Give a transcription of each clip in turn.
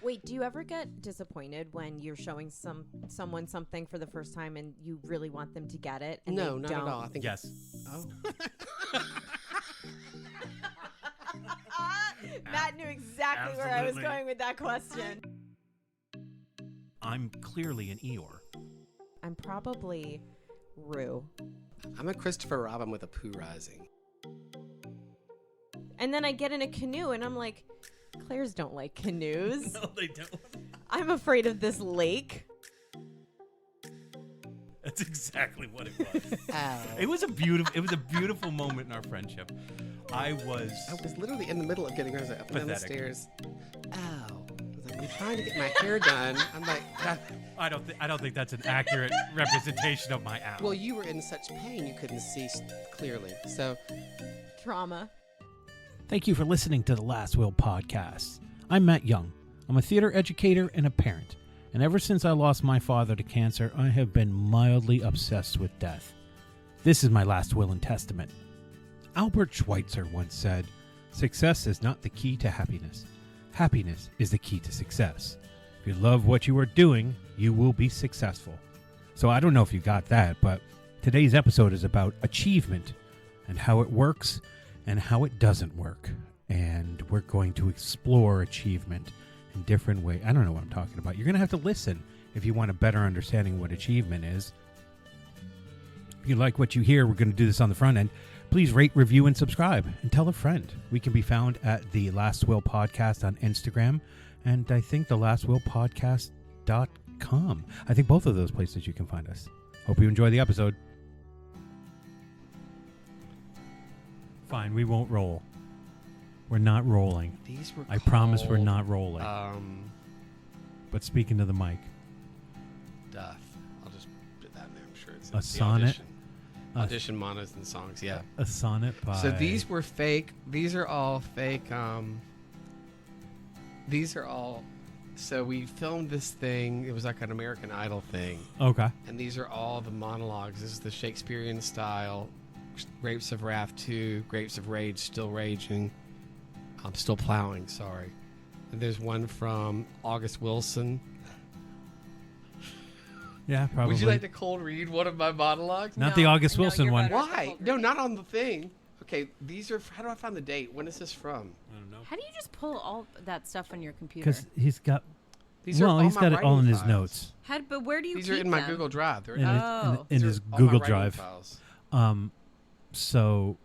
Wait, do you ever get disappointed when you're showing someone something for the first time and you really want them to get it? And No, they not don't? at all. I think Yes. Oh. Matt knew exactly where I was Absolutely. going with that question. I'm clearly an Eeyore. I'm probably Rue. I'm a Christopher Robin with a poo rising. And then I get in a canoe and I'm like, Clairs don't like canoes. No, they don't. I'm afraid of this lake. That's exactly what it was. Ow. It was a beautiful moment in our friendship. I was literally in the middle of getting her up and down the Pathetic. stairs. Ow. I was like, I'm trying to get my hair done. I'm like, God. I don't think that's an accurate representation of my owl. Well, you were in such pain you couldn't see clearly. So, Trauma. Thank you for listening to the Last Will podcast. I'm Matt Young. I'm a theater educator and a parent. And ever since I lost my father to cancer, I have been mildly obsessed with death. This is my last will and testament. Albert Schweitzer once said, "Success is not the key to happiness. Happiness is the key to success. If you love what you are doing, you will be successful." So I don't know if you got that, but today's episode is about achievement and how it works and how it doesn't work. And we're going to explore achievement in different ways. I don't know what I'm talking about. You're going to have to listen if you want a better understanding of what achievement is. If you like what you hear, we're going to do this on the front end. Please rate, review, and subscribe, and tell a friend. We can be found at the Last Will Podcast on Instagram, and I think the lastwillpodcast.com. I think both of those places you can find us. Hope you enjoy the episode. Fine, we won't roll. We're not rolling. these were I promise we're called, not rolling. But speaking to the mic, Duff. I'll just put that in there. I'm sure it's A in the sonnet? Audition monos and songs, yeah. a sonnet by... So these were fake. These are all fake. These are all. So we filmed this thing. It was like an American Idol thing. Okay. And these are all the monologues. This is the Shakespearean style. Grapes of Wrath 2, Grapes of Rage, Still Raging. I'm Still Plowing, sorry. And there's one from August Wilson. Yeah, probably. Would you like to cold read one of my monologues? Not the August Wilson you're one. better. Why? No, not on the thing. Okay, these are. How do I find the date? When is this from? I don't know. How do you just pull all that stuff on your computer? Because he's got... These are well, all he's my got it all in writing his files. notes. But where do you These keep are in my them? Google Drive. They're In his, Oh. in these his are all my Google writing Drive. files. So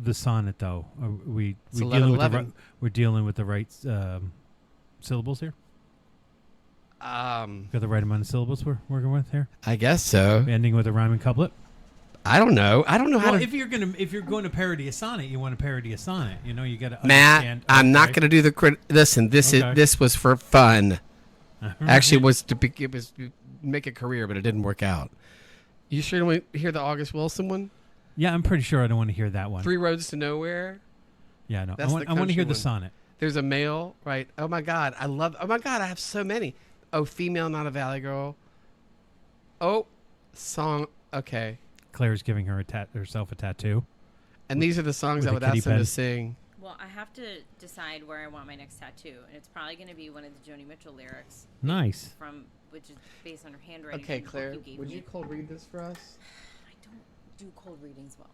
the sonnet, though, are we It's dealing with the 11. right, we're dealing with the right syllables here? Got the right amount of syllables we're working with here? I guess so. Ending with a rhyming couplet? I don't know. I don't know how Well, to. if you're going to parody a sonnet, you want to parody a sonnet. You know, you got to Matt, understand. I'm not going to do the listen. This Okay. this was for fun. to. Actually, was it was to make a career, but it didn't work out. You sure don't want to hear the August Wilson one? Yeah, I'm pretty sure I don't want to hear that one. 3 Roads to Nowhere. Yeah, no. That's I the want to country hear the one. sonnet. There's a male, right? Oh my God, I love. Oh my God, I have so many. Oh, female, not a valley girl. Oh, song. Okay, Claire's giving herself a tattoo. and these are the songs With I a would kitty ask them pen. to sing. Well, I have to decide where I want my next tattoo, and it's probably going to be one of the Joni Mitchell lyrics Nice. which is based on her handwriting. Okay, in the book Claire, you gave would me. you cold read this for us? I don't do cold readings well.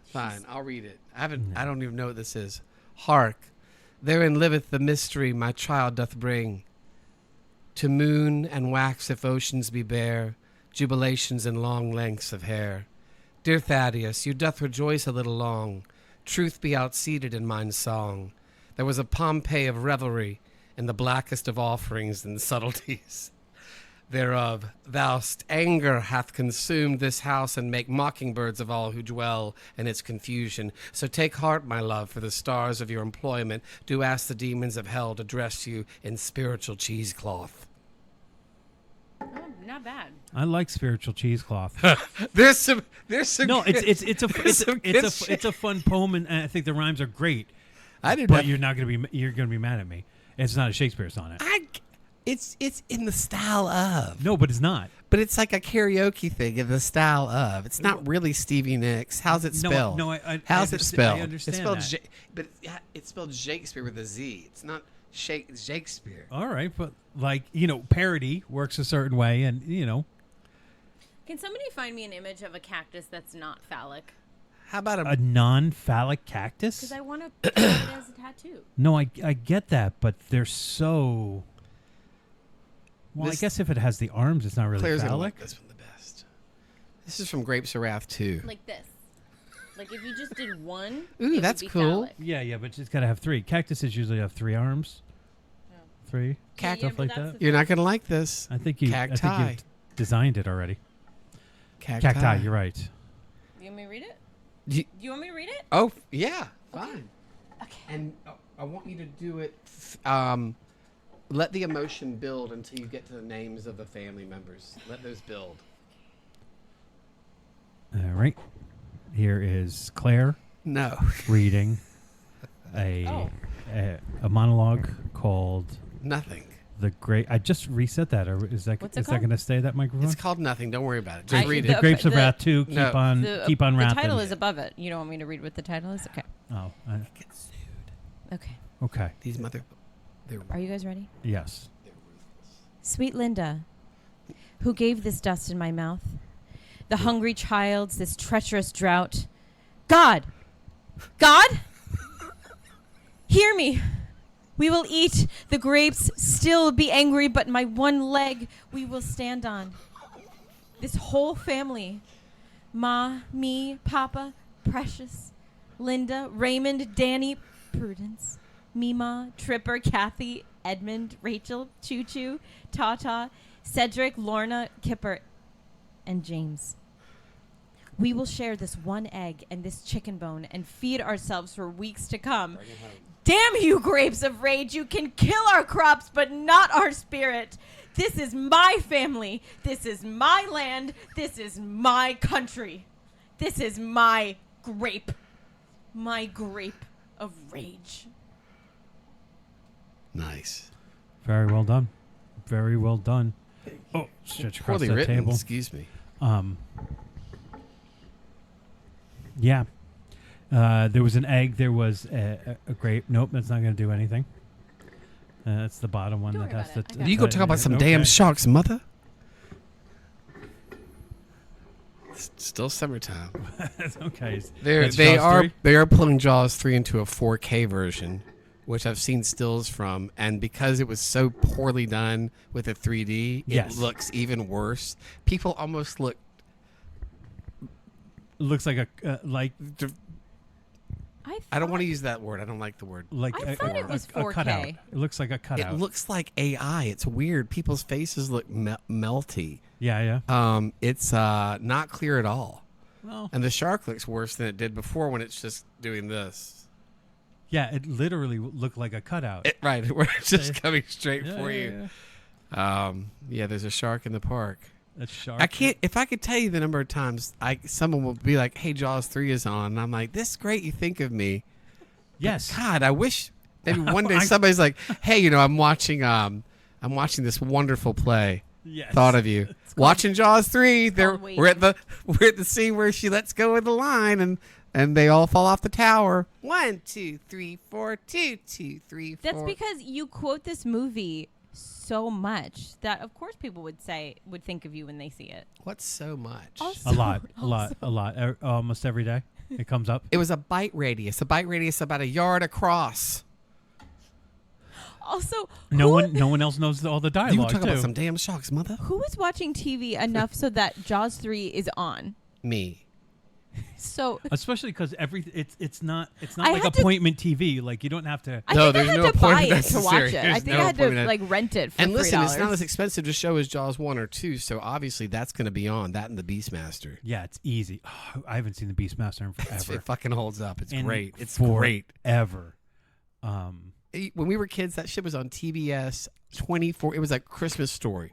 Fine, I'll read it. I haven't. No. I don't even know what this is. Hark, therein liveth the mystery my child doth bring. To moon and wax if oceans be bare, jubilations and long lengths of hair. Dear Thaddeus, you doth rejoice a little long. Truth be outseated in mine song. There was a Pompeii of revelry in the blackest of offerings and subtleties thereof. Thou'st anger hath consumed this house, and make mockingbirds of all who dwell in its confusion. So take heart, my love, for the stars of your employment do ask the demons of hell to dress you in spiritual cheesecloth. Oh, not bad. I like spiritual cheesecloth. There's some No, good- it's some good a fun poem, and I think the rhymes are great. I didn't But have, you're gonna be mad at me. It's not a Shakespeare sonnet. it's in the style of. No, but it's not. But it's like a karaoke thing in the style of. It's not really Stevie Nicks. How's it spelled? How's it spelled? I understand It's spelled that. but it's spelled Shakespeare with a Z. It's not Shakespeare. All right, but like, parody works a certain way, and Can somebody find me an image of a cactus that's not phallic? How about a non-phallic cactus? Because I want to put it as a tattoo. No, I get that, but they're so. Well, This- I guess if it has the arms, it's not really Claire's gonna phallic. like this one the best. This is from Grapes of Wrath 2. Like this. Like if you just did one. Ooh, it that's would be cool. phallic. Yeah, but it's got to have 3. Cactuses usually have 3 arms. Yeah. 3. Yeah, Stuff but like that's that. the You're not gonna like this. I think you've Cacti. designed it already. Cacti. You're right. You want me to read it? Do You want me to read it? Oh, yeah. Fine. Okay. And I want you to do it. Let the emotion build until you get to the names of the family members. Let those build. All right. Here is Claire No. reading a monologue called Nothing. "The Great." I just reset that. Or is that What's it is that called? going to stay that microphone? It's called Nothing. Don't worry about it. Just read The it. Grapes of the- Wrath 2. No. Keep on The wrathing. title is above it. You don't want me to read what the title is? Okay. Oh, Get sued. Okay. okay. These they're Are you guys ready? Yes. Sweet Linda, who gave this dust in my mouth, the hungry child's this treacherous drought. God! Hear me! We will eat the grapes, still be angry, but my one leg we will stand on. This whole family, Ma, me, Papa, Precious, Linda, Raymond, Danny, Prudence, Mima, Tripper, Kathy, Edmund, Rachel, Choo Choo, Tata, Cedric, Lorna, Kipper, and James. We will share this one egg and this chicken bone and feed ourselves for weeks to come. Damn you, grapes of rage! You can kill our crops, but not our spirit. This is my family. This is my land. This is my country. This is my grape. My grape of rage. Nice. Very well done. Very well done. Oh, stretch across Poorly that written. table. Excuse me. Yeah. There was an egg. There was a grape. Nope, that's not going to do anything. That's the bottom one Don't that worry has about to. it. I got You go talk about some okay. damn sharks, mother. It's still summertime. Okay. They Jaws 3? are pulling Jaws 3 into a 4K version, which I've seen stills from, and because it was so poorly done with the 3D, Yes. it looks even worse. People almost look Looks like a like I don't want to use that word. I don't like the word. I thought it was a 4K. cutout. It looks like a cutout. It looks like AI. It's weird. People's faces look melty. Yeah. It's not clear at all. Well, And the shark looks worse than it did before when it's just doing this. yeah. It literally looked like a cutout. Right, where it's just coming straight Yeah, for yeah, you. yeah. Yeah, there's a shark in the park. That's sharp. I can't. If I could tell you the number of times someone will be like, "Hey, Jaws 3 is on," and I'm like, "This is great. You think of me." Yes. God, I wish maybe one day I- somebody's like, "Hey, I'm watching this wonderful play. Yes. Thought of you. Watching Jaws 3. called We're at the scene where she lets go of the line and they all fall off the tower. 1, 2, 3, 4, 2, 2, 3, 4. That's because you quote this movie so much that of course people would think of you when they see it. What's so much? Also- A lot. Almost every day it comes up. It was a bite radius. A bite radius about a yard across. Also, No one else knows all the You dialogue talk too. about some damn sharks, mother. who is watching TV enough so that Jaws 3 is on? Me. So Especially because it's not I like had to- appointment TV. Like you don't have to. I No, think I there's had no to buy appointment it to watch necessary. it. I There's think no I had to appointment. rent it for And listen, it's not $3. as expensive to show as Jaws 1 or 2, so obviously that's going to be on. That and the Beastmaster. Yeah, it's easy. Oh, I haven't seen the Beastmaster in forever. It fucking holds up. It's In great. It's great. Ever. When we were kids, that shit was on TBS 24. It was like Christmas Story.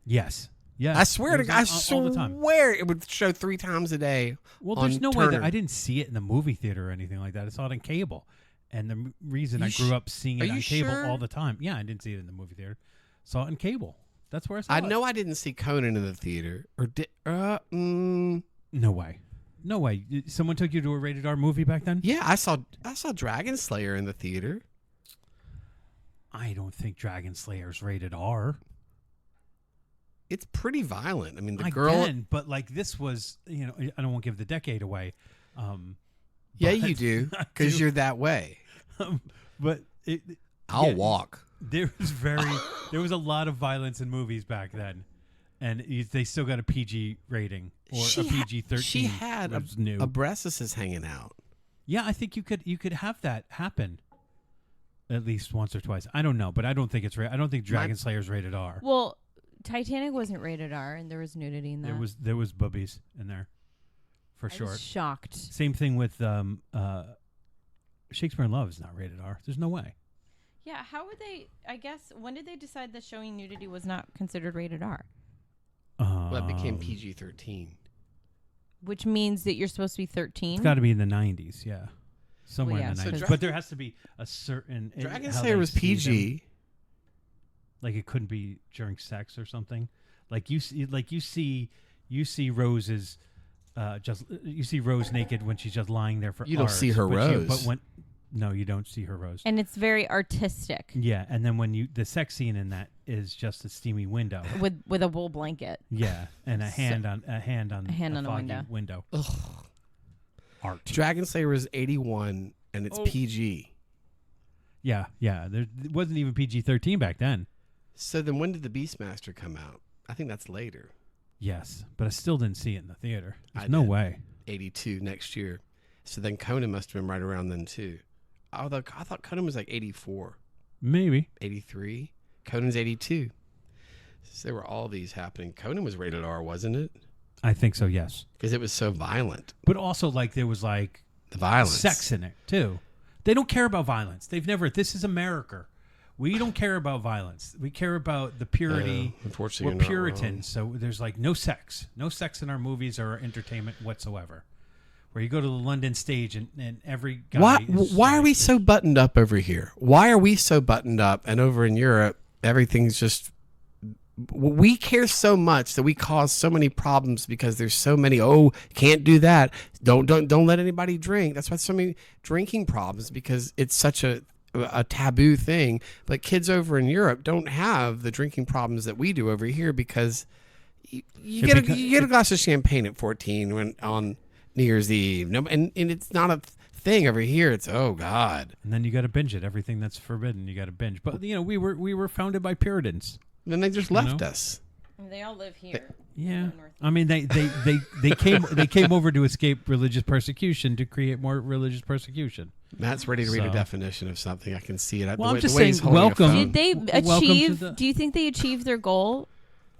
Yes. Yeah. I swear It to was God, I all the time. swear it would show 3 times a day. Well, on there's no way Turner. that I didn't see it in the movie theater or anything like that. I saw it on cable, and reason I grew up seeing Are it you on cable sure? all the time. Yeah, I didn't see it in the movie theater. Saw it on cable. That's where I saw I it. know I didn't see Conan in the theater. Or did? No way. No way. Someone took you to a rated R movie back then? Yeah, I saw Dragon Slayer in the theater. I don't think Dragon Slayer's rated R. It's pretty violent. I mean, Again, but like this was, I don't want to give the decade away. Yeah, but you do, I because do. you're that way. But I'll walk. There was a lot of violence in movies back then, and they still got a PG rating or a PG-13. She had a breastus hanging out. Yeah, I think you could have that happen at least once or twice. I don't know, but I don't think I don't think Dragon Slayer's rated R. Well, Titanic wasn't rated R, and there was nudity in that. There was boobies in there, for I sure. was shocked. Same thing with Shakespeare in Love is not rated R. There's no way. Yeah, how would they? I guess when did they decide that showing nudity was not considered rated R? Well, it became PG-13. Which means that you're supposed to be 13. It's got to be in the 90s, yeah. Somewhere Well, yeah, in the so 90s. Dra- But there has to be a certain... Dragon how Slayer they was see them. PG. Like it couldn't be during sex or something. Like you see Rose's... you see Rose naked when she's just lying there for You don't hours, see her Rose. No, you don't see her Rose. And it's very artistic Yeah, and then the sex scene in that is just a steamy window. with a wool blanket. Yeah, and a hand on a foggy window. Ugh. Art. Dragon Slayer was 81, and it's PG. Yeah. It wasn't even PG-13 back then. So then when did the Beastmaster come out? I think that's later. Yes, but I still didn't see it in the theater. There's I no did. way. 82 next year. So then Conan must have been right around then too. Although I thought Conan was like 84, Maybe. 83. Conan's 82. So there were all these happening. Conan was rated R, wasn't it? I think so, yes. Because it was so violent. But also, like, there was, like, The violence. sex in it, too. They don't care about violence. This is America. We don't care about violence. We care about the purity. Unfortunately, We're Puritans, so there's, like, no sex. No sex in our movies or our entertainment whatsoever. Where you go to the London stage and every guy Why are we so buttoned up over here? Why are we so buttoned up? And over in Europe, everything's just... We care so much that we cause so many problems because there's so many, can't do that. Don't let anybody drink. That's why so many drinking problems, because it's such a taboo thing. But kids over in Europe don't have the drinking problems that we do over here because you get a glass of champagne at 14 when on New Year's Eve. No, and it's not a thing over here. It's oh God. And then you got to binge it. Everything that's forbidden, you got to binge. But we were founded by Puritans. Then they just left us. They all live here. Yeah, I mean they came over to escape religious persecution to create more religious persecution. Matt's ready to read a definition of something. I can see it. Well, I'm just the way he's saying, holding a welcome. phone. Did they Welcome to achieve? the- Do you think they achieved their goal?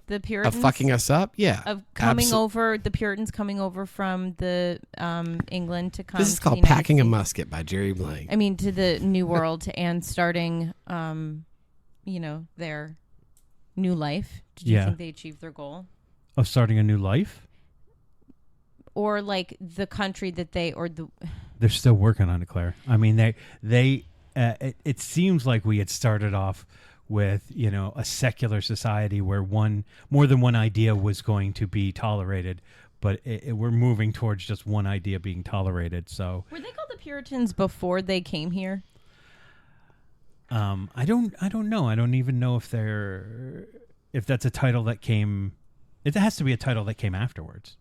The Puritans Of fucking us up? Yeah. of coming Absol- over. The Puritans coming over from the England to come. This is to the called United Packing a States. Musket by Jerry Blank. I mean, to the New World and starting, their new life. Did you Yeah. think they achieved their goal? Of starting a new life. Or like the country that They're still working on it, Claire. I mean, it seems like we had started off with, a secular society where more than one idea was going to be tolerated, but we're moving towards just one idea being tolerated. So were they called the Puritans before they came here? I don't know. I don't even know if that's a title that came. It has to be a title that came afterwards.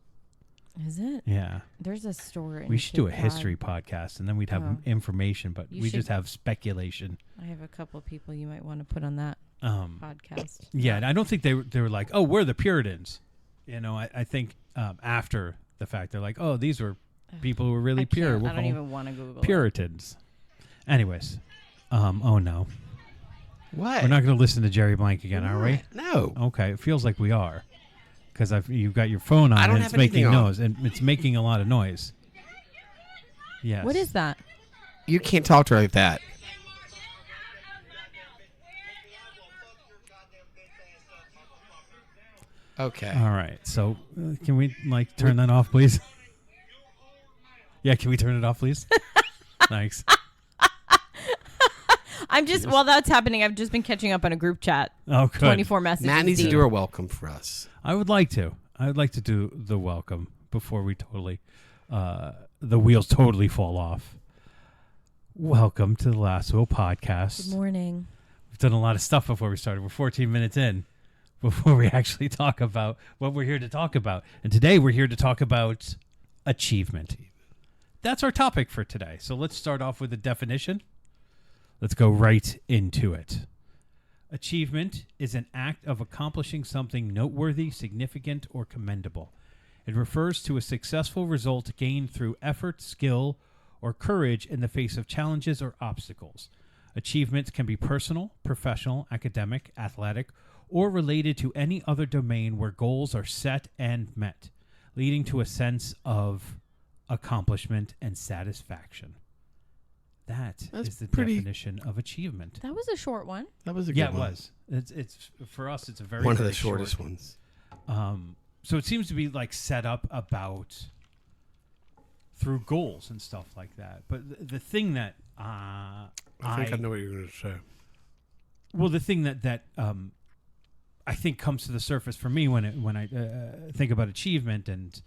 Is it? Yeah. There's a story. We should do a history podcast, and then we'd have information, but You we should- just have speculation. I have a couple of people you might want to put on that podcast. Yeah, and I don't think they were like, oh, we're the Puritans. I think after the fact, they're like, oh, these were people who were really pure. I We'll don't call even want to Google Puritans. Anyways, oh no, What? we're not going to listen to Jerry Blank again, are we? No. Okay, it feels like we are, because you've got your phone on I don't and have it's making anything on. noise, and it's making a lot of noise. Yes. What is that? You can't talk to her like that. Okay. All right, so can we turn that off, please? Yeah, can we turn it off, please? Thanks. I'm just while that's happening, I've just been catching up on a group chat. Oh, good. 24 messages. Matt needs to deep. do a welcome for us. I would like to. I'd like to do the welcome before we totally, the wheels totally fall off. Welcome to the Last Will podcast. Good morning. We've done a lot of stuff before we started. We're 14 minutes in before we actually talk about what we're here to talk about. And today we're here to talk about achievement. That's our topic for today. So let's start off with a definition. Let's go right into it. Achievement is an act of accomplishing something noteworthy, significant, or commendable. It refers to a successful result gained through effort, skill, or courage in the face of challenges or obstacles. Achievements can be personal, professional, academic, athletic, or related to any other domain where goals are set and met, leading to a sense of accomplishment and satisfaction. That's is the definition of achievement. That was a short one. That was a good one. Yeah, it was. It's for us. It's a very one of the very shortest short. ones. So it seems to be like set up about through goals and stuff like that. But the thing that I think I know what you're going to say. Well, the thing that I think comes to the surface for me when I think about achievement, and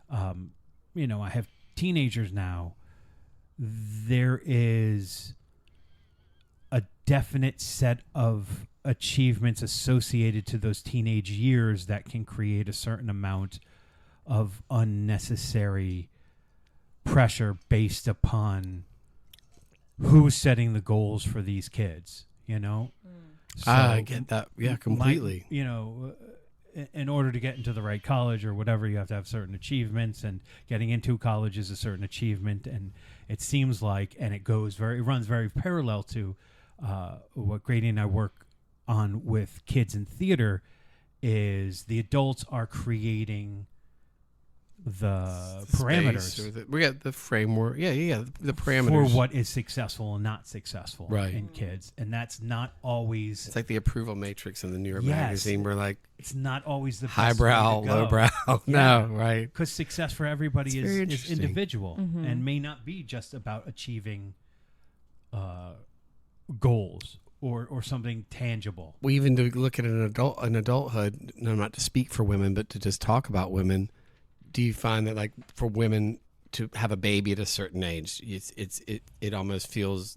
I have teenagers now. There is a definite set of achievements associated to those teenage years that can create a certain amount of unnecessary pressure based upon who's setting the goals for these kids, So I get that. Yeah, completely. In order to get into the right college or whatever, you have to have certain achievements, and getting into college is a certain achievement. And it seems like, and it runs very parallel to what Grady and I work on with kids in theater, is the adults are creating the parameters. We got the framework. Yeah, the parameters. For what is successful and not successful Right. in kids. And that's not always... It's like the approval matrix in the New York Yes. magazine. We're like It's not always the best highbrow, way to go. lowbrow. Yeah. No, right. Because success for everybody It's very is interesting. individual and may not be just about achieving goals or something tangible. We even do look at an adulthood. No, not to speak for women, but to just talk about women. Do you find that, like, for women to have a baby at a certain age, it almost feels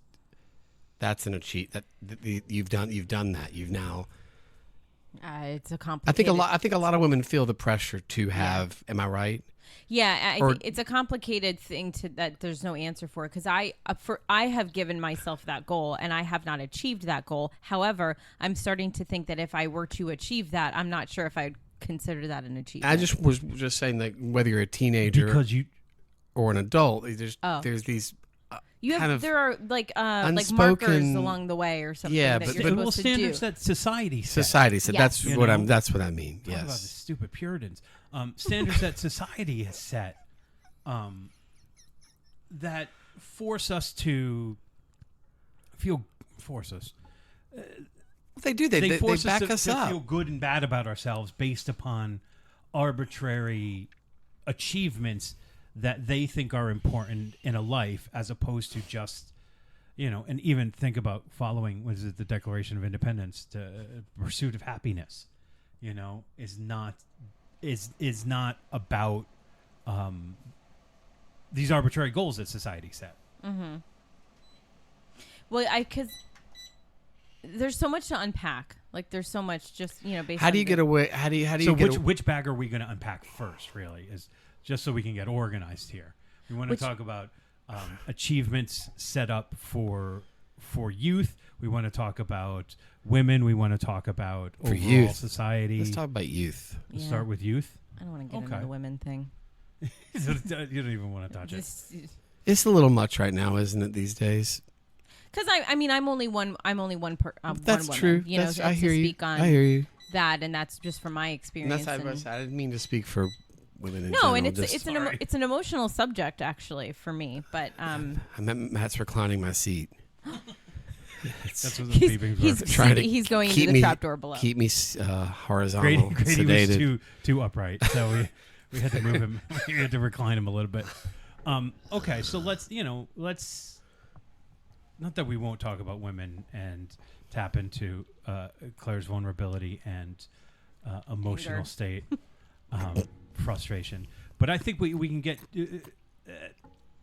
that's an achievement that you've done that. You've now. It's a complicated. I think a lot of women feel the pressure to have. Am I right? Yeah, I Or- think it's a complicated thing that there's no answer for, because I have given myself that goal and I have not achieved that goal. However, I'm starting to think that if I were to achieve that, I'm not sure if I'd consider that an achievement. I just was just saying that whether you're a teenager Because or an adult, there's these. You kind have of there are like markers unspoken- along the way or something Yeah, that but- you're but- supposed to do. standards that society sets. Society said Yes. that's what I mean. Talk about the Yes. stupid Puritans. Standards that society has set that force us to force us. They do. They force back us us to up. feel good and bad about ourselves based upon arbitrary achievements that they think are important in a life, as opposed to just, and even think about following, was it the Declaration of Independence, the pursuit of happiness, is not about these arbitrary goals that society set. Well, because there's so much to unpack. Like, there's so much just based. How on do you get away? How do you So get which bag are we going to unpack first? Really, is just so we can get organized here. We want to talk about achievements set up for youth. We want to talk about women. We want to talk about For overall youth. society. Let's talk about youth. Let's Yeah. start with youth. I don't want to get Okay. into the women thing. You don't even want to touch it. Just It's a little much right now, isn't it? These days. because I'm only one. I'm only one That's one true. woman. That's, To I hear you. speak on I hear you. that, and that's just from my And experience. that's I didn't mean to speak for women in no, general. and it's just- it's an emotional subject actually for me. But I meant Matt's reclining my seat. That's what the he's beepings he's, were. Trying to he's going keep into the me- trapdoor below. Keep me horizontal, Grady was sedated. too upright, so we had to move him. We had to recline him a little bit. Okay, so let's not that we won't talk about women and tap into Claire's vulnerability and emotional Anger. state, frustration, but I think we can get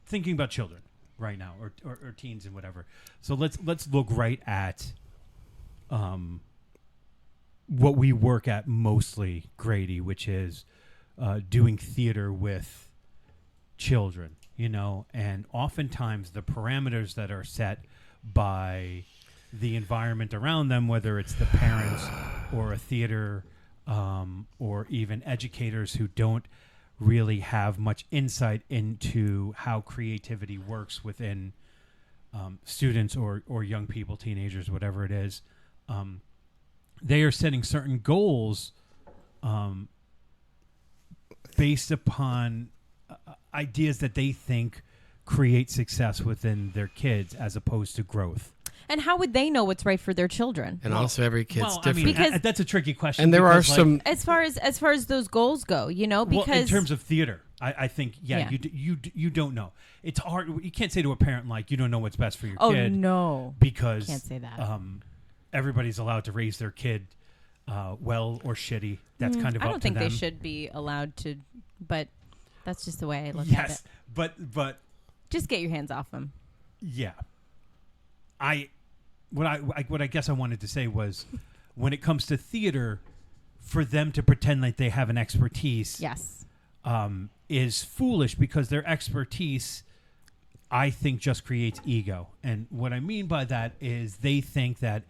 thinking about children right now, or teens and whatever. So let's look right at what we work at mostly, Grady, which is doing theater with children, and oftentimes the parameters that are set by the environment around them, whether it's the parents or a theater or even educators who don't really have much insight into how creativity works within students or young people, teenagers, whatever it is. They are setting certain goals based upon ideas that they think create success within their kids as opposed to growth. And how would they know what's right for their children? And also every kid's different. Because that's a tricky question. And there are because, some... As far as those goals go, because well, in terms of theater, I think, you don't know. It's hard. You can't say to a parent, like, you don't know what's best for your oh kid. no, Because can't say that. Everybody's allowed to raise their kid well or shitty. That's kind of I up don't to think them. they should be allowed to, but that's just the way I look at Yes, it. but Just get your hands off them. yeah. What I guess I wanted to say was, when it comes to theater, for them to pretend like they have an expertise, Yes. is foolish, because their expertise, I think, just creates ego. And what I mean by that is they think that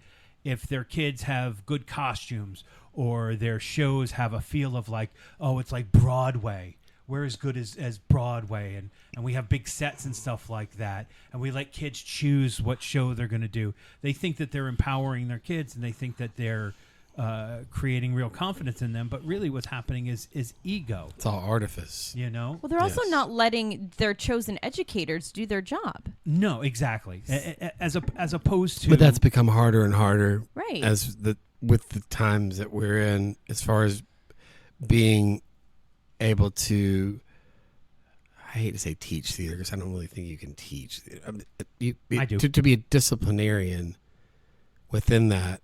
if their kids have good costumes or their shows have a feel of like, oh, it's like Broadway. We're as good as Broadway, and we have big sets and stuff like that, and we let kids choose what show they're going to do. They think that they're empowering their kids, and they think that they're creating real confidence in them, but really what's happening is ego. It's all artifice. Well, they're also Yes. not letting their chosen educators do their job. No, exactly. As opposed to... But that's become harder and harder Right. with the times that we're in, as far as being able to, I hate to say teach theater, because I don't really think you can teach. I do. To be a disciplinarian within that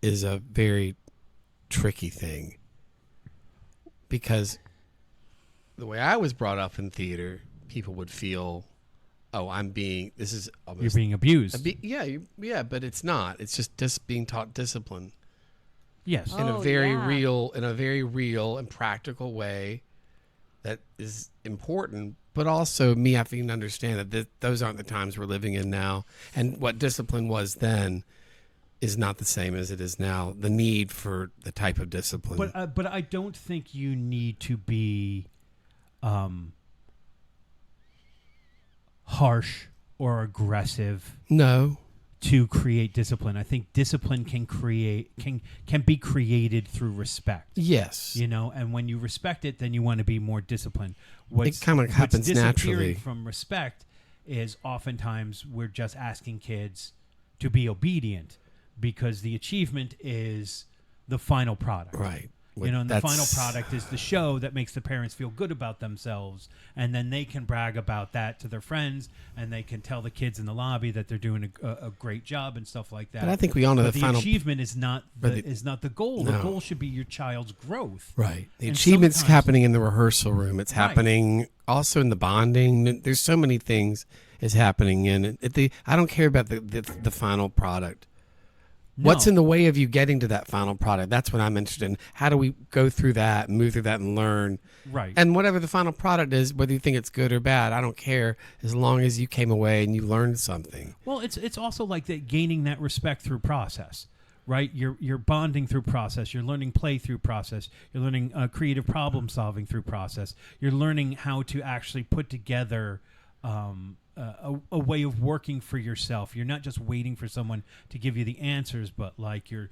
is a very tricky thing, because the way I was brought up in theater, people would feel, oh, this is almost, You're being abused. yeah, but it's not. It's just being taught discipline. Yes. In a Oh, very yeah. real and practical way that is important, but also me having to understand that those aren't the times we're living in now, and what discipline was then is not the same as it is now. The need for the type of discipline. But I don't think you need to be harsh or aggressive No. to create discipline. I think discipline can be created through respect. Yes. And when you respect it, then you want to be more disciplined. It kind of happens disappearing naturally. from respect is oftentimes we're just asking kids to be obedient, because the achievement is the final product. Right. And the final product is the show that makes the parents feel good about themselves, and then they can brag about that to their friends, and they can tell the kids in the lobby that they're doing a great job and stuff like that. But I think we all know But the the final achievement is not the goal. No. The goal should be your child's growth. Right. The And achievement's sometimes- happening in the rehearsal room. It's Right. happening also in the bonding. There's so many things is happening in it. I don't care about the final product. What's No. in the way of you getting to that final product? That's what I'm interested in. How do we go through that and move through that and learn? Right. And whatever the final product is, whether you think it's good or bad, I don't care, as long as you came away and you learned something. Well, it's also like that, gaining that respect through process, right? You're bonding through process. You're learning play through process. You're learning creative problem solving through process. You're learning how to actually put together a way of working for yourself. You're not just waiting for someone to give you the answers, but like you're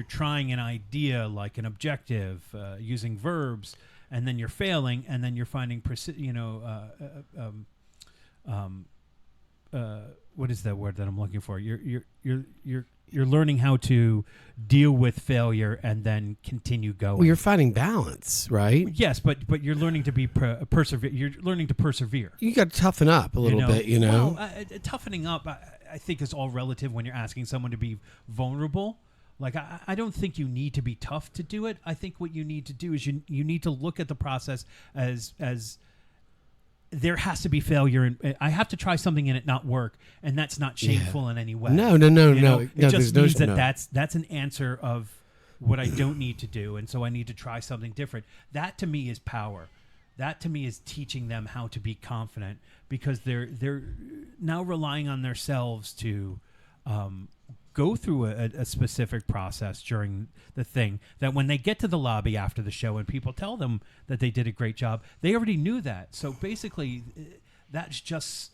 trying an idea, like an objective, using verbs, and then you're failing, and then you're finding what is that word that I'm looking for? You're learning how to deal with failure and then continue going. Well, you're finding balance, right? Yes, but you're learning to be persevere. You're learning to persevere. You got to toughen up a little bit, you know. Well, toughening up. I think is all relative when you're asking someone to be vulnerable. Like, I don't think you need to be tough to do it. I think what you need to do is you need to look at the process as there has to be failure, and I have to try something and it not work, and that's not shameful in any way. No. It just there's means no, that's an answer of what I don't need to do, and so I need to try something different. That to me is power. That to me is teaching them how to be confident, because they're now relying on themselves to go through a specific process during the thing, that when they get to the lobby after the show and people tell them that they did a great job, they already knew that. So basically, that's just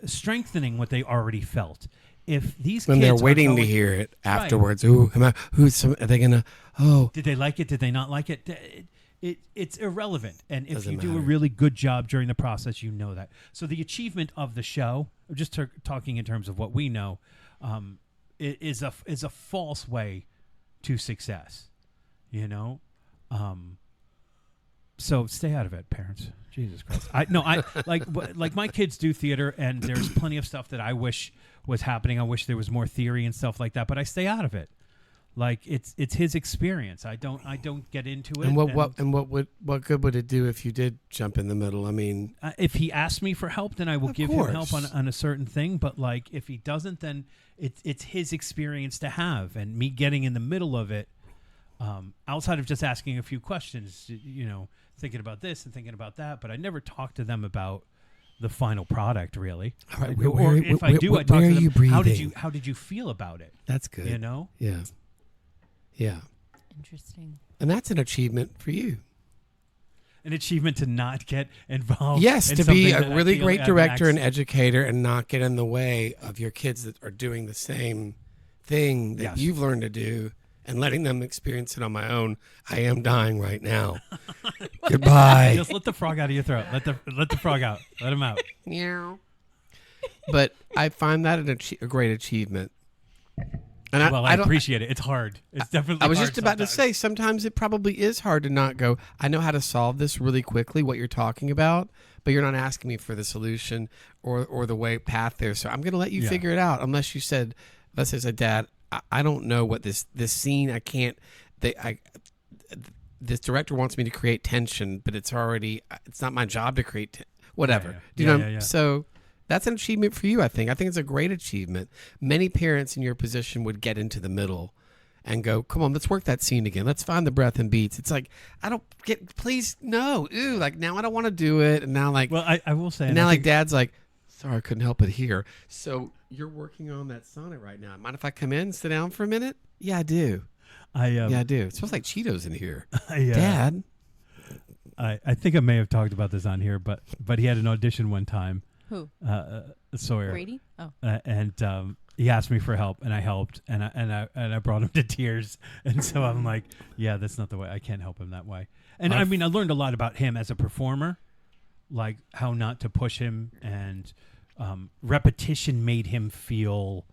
strengthening what they already felt. If these when kids they're are waiting to going- hear it Right. afterwards. Ooh, are they gonna? Oh, Did they like it? Did they not like it? It's irrelevant. And if Doesn't you do a matter. really good job during the process, you know that. So the achievement of the show, just talking in terms of what we know, is a false way to success. You know, so stay out of it, parents. Jesus Christ! I like my kids do theater, and there's plenty of stuff that I wish was happening. I wish there was more theory and stuff like that, but I stay out of it. Like, it's his experience. I don't get into it. and what good would it do if you did jump in the middle? I mean, If he asks me for help, then I will Of give him help course. on a certain thing. But like, if he doesn't, then it's his experience to have, and me getting in the middle of it, outside of just asking a few questions, you know, thinking about this and thinking about that. But I never talk to them about the final product, really. all right, Or if I do, I where talk are to them. you breathing? How did you feel about it? That's good. You know. Yeah, Interesting. and that's an achievement for you. An achievement to not get involved. Yes, in to be something a that I really feel great I'm director and educator and not get in the way of your kids that are doing the same thing that Yes. you've learned to do and letting them experience it on my own. I am dying right now. Goodbye. Just let the frog out of your throat. Let the frog out. Let him out. But I find that a great achievement. And I don't, appreciate it. It's hard. It's definitely. I was hard just about sometimes. to say, sometimes it probably is hard to not go, I know how to solve this really quickly, what you're talking about, but you're not asking me for the solution or the way path there. So I'm going to let you Yeah. figure it out. Unless you said, let's say, Dad, I don't know what this scene, I can't, this director wants me to create tension, but it's not my job to create, whatever. Yeah, yeah. Do you Yeah, know? yeah, yeah. So that's an achievement for you, I think. I think it's a great achievement. Many parents in your position would get into the middle and go, come on, let's work that scene again. Let's find the breath and beats. It's like, please, no. Ooh, like, now I don't want to do it. And now, like, Well, I will say. and now, like, Dad's like, sorry, I couldn't help it here. So you're working on that sonnet right now. Mind if I come in and sit down for a minute? Yeah, I do. Yeah, I do. It smells like Cheetos in here. Dad. I think I may have talked about this on here, but he had an audition one time. Who? Sawyer. Brady? Oh. And he asked me for help, and I helped, and I brought him to tears. And so I'm like, yeah, that's not the way. I can't help him that way. And I mean, I learned a lot about him as a performer, like how not to push him, and repetition made him feel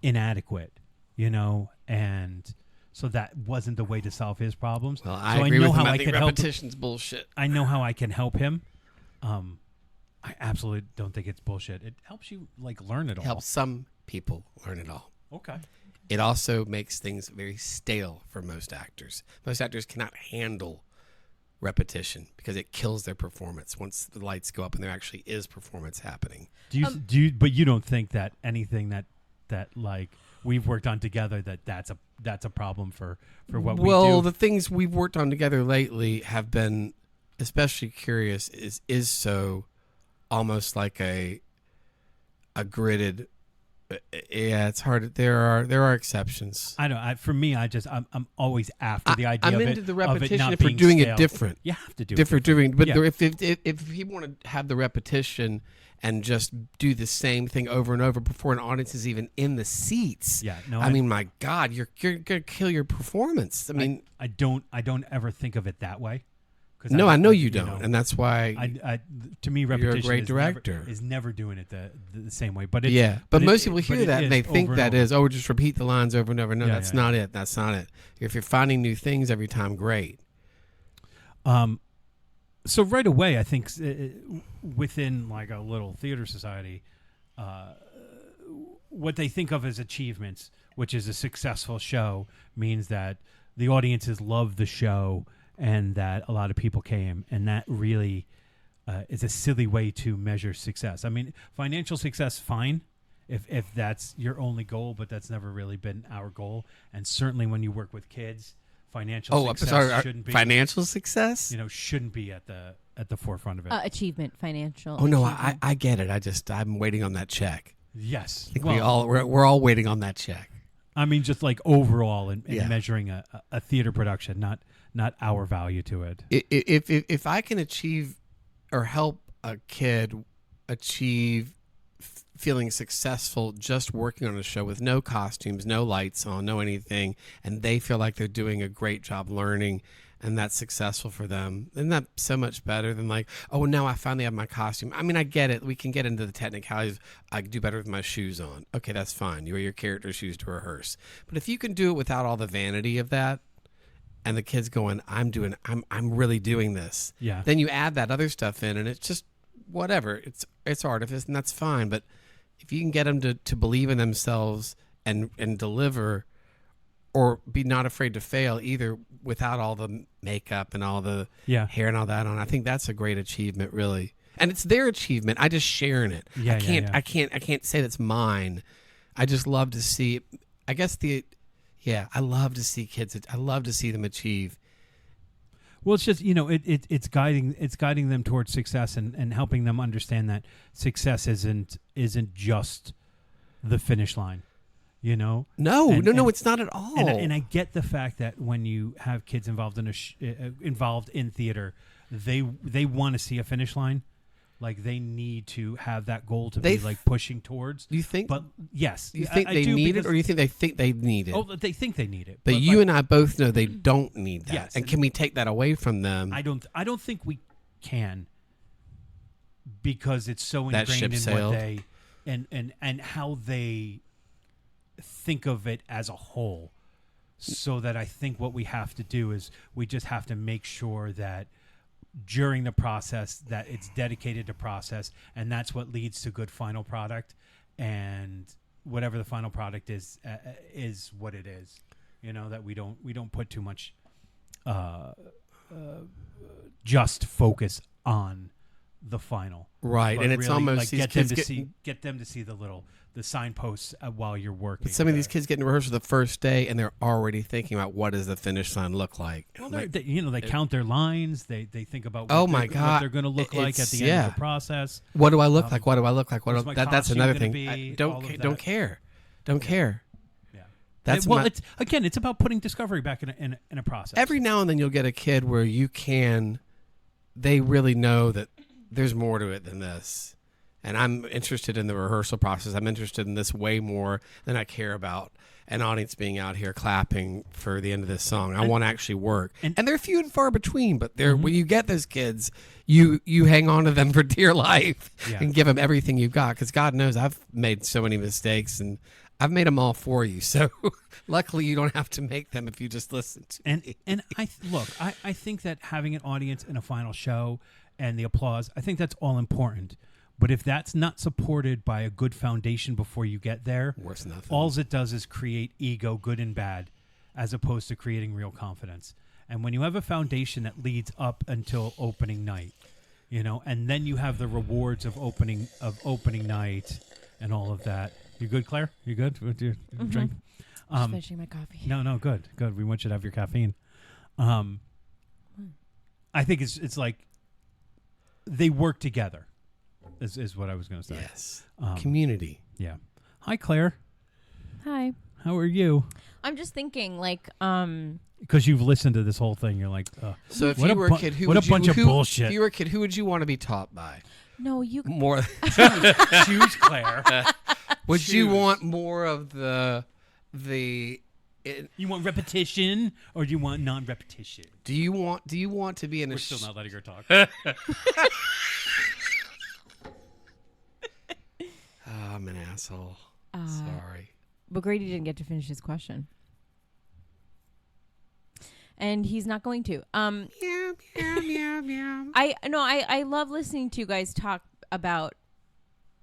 inadequate, you know, and so that wasn't the way to solve his problems. Well, so I agree with him. I think can help. repetition's bullshit. I know how I can help him. I absolutely don't think it's bullshit. It helps you like learn it all. Helps some people learn it all. Okay. It also makes things very stale for most actors. Most actors cannot handle repetition because it kills their performance once the lights go up and there actually is performance happening. But you don't think that anything that like we've worked on together that's a problem for what we do? Well, the things we've worked on together lately have been especially curious is so almost like a gridded. Yeah, it's hard. There are exceptions. I know. For me, I'm always after the idea I'm of into it. the of it repetition not if we're being doing stale. it different. You have to do Different it doing, but Yeah. if you want to have the repetition and just do the same thing over and over before an audience is even in the seats. Yeah, no, I mean, my God, you're gonna kill your performance. I mean, I don't ever think of it that way. no, I know you don't, and that's why. To me, you're a repetition great is director. Is never doing it the same way. But But most it- people but hear it that and is they think over that and is, just repeat the lines over and over. No, Yeah, that's yeah, not it. That's not it. If you're finding new things every time, great. So right away, I think within like a little theater society, what they think of as achievements, which is a successful show, means that the audiences love the show and that a lot of people came, and that really is a silly way to measure success. I mean, financial success, fine, if that's your only goal, but that's never really been our goal. And certainly when you work with kids, financial success shouldn't be financial success. Shouldn't be at the forefront of it. Achievement, financial. Oh no, achievement. I get it. I'm waiting on that check. Yes, I think we're all waiting on that check. I mean, just like overall in Yeah. measuring a theater production, not our value to it. If I can achieve or help a kid achieve feeling successful just working on a show with no costumes, no lights on, no anything, and they feel like they're doing a great job learning, and that's successful for them, isn't that so much better than like, oh, now I finally have my costume? I mean, I get it. We can get into the technicalities. I do better with my shoes on. Okay, that's fine. You wear your character shoes to rehearse. But if you can do it without all the vanity of that, and the kid's going, I'm really doing this. Yeah. Then you add that other stuff in, and it's just whatever. It's artifice, and that's fine. But if you can get them to believe in themselves and deliver, or be not afraid to fail either without all the makeup and all the hair and all that on, I think that's a great achievement, really. And it's their achievement. I just sharing it. Yeah, I can't say that's mine. I just love to see. I guess I love to see kids. I love to see them achieve. Well, it's just it's guiding them towards success and helping them understand that success isn't just the finish line. No, it's not at all. And I get the fact that when you have kids involved in involved in theater, they want to see a finish line. Like they need to have that goal to be like pushing towards. Do you think? But yes, you think they need it, or you think they need it? Oh, they think they need it. But you and I both know they don't need that. Yes, and can we take that away from them? I don't think we can, because it's so That ingrained in ship sailed. what they and how they think of it as a whole. So that I think what we have to do is we just have to make sure that during the process that it's dedicated to process, and that's what leads to good final product, and whatever the final product is what it is. That we don't put too much just focus on the final, right? but And it's really, almost like, these kids get them to see the signposts while you're working. Some of these kids get in rehearsal the first day, and they're already thinking about what does the finish line look like. Well, they count their lines. They think about Oh what my God, they're going to look like at the end of the process. What do I look like? What do I look like? what's my That's costume another gonna thing. be? I All of don't that. care. Don't care. Yeah, That's it's about putting discovery back in a process. Every now and then you'll get a kid where they really know that there's more to it than this. And I'm interested in the rehearsal process. I'm interested in this way more than I care about an audience being out here clapping for the end of this song. I want to actually work. And they're few and far between, but when you get those kids, you hang on to them for dear life and give them everything you've got. Because God knows I've made so many mistakes, and I've made them all for you. So luckily you don't have to make them if you just listen to me. And I think that having an audience in a final show and the applause, I think that's all important. But if that's not supported by a good foundation before you get there, worse nothing. All it does is create ego, good and bad, as opposed to creating real confidence. And when you have a foundation that leads up until opening night, and then you have the rewards of opening night and all of that. You good, Claire? You good with your drink? Just finishing my coffee. No, good. We want you to have your caffeine. I think it's like they work together. Is what I was going to say. Yes. Community. Yeah. Hi, Claire. Hi. How are you? I'm just thinking, because you've listened to this whole thing, you're like, so if you were a kid, who of bullshit. If you were a kid, who would you want to be taught by? No, you More. Choose Claire. Would you want more of the? You want repetition, or do you want non-repetition? Do you want to be in a? We're still not letting her talk. Oh, I'm an asshole. Sorry. But Grady didn't get to finish his question. And he's not going to. Meow, meow, meow, meow. I love listening to you guys talk about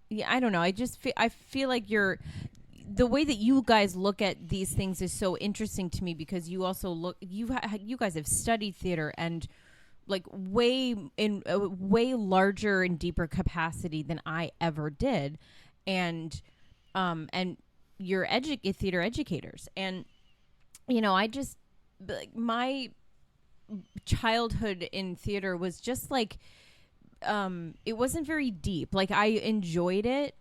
yeah, I don't know. I feel like the way that you guys look at these things is so interesting to me because you also you guys have studied theater and like way larger and deeper capacity than I ever did, and you're theater educators, and I just like my childhood in theater was just like it wasn't very deep. Like I enjoyed it,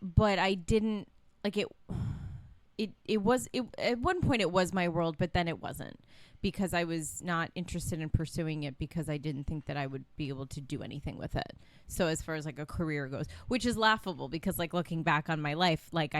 but I didn't like it. It was at one point it was my world, but then it wasn't because I was not interested in pursuing it because I didn't think that I would be able to do anything with it. So as far as like a career goes, which is laughable because like looking back on my life, like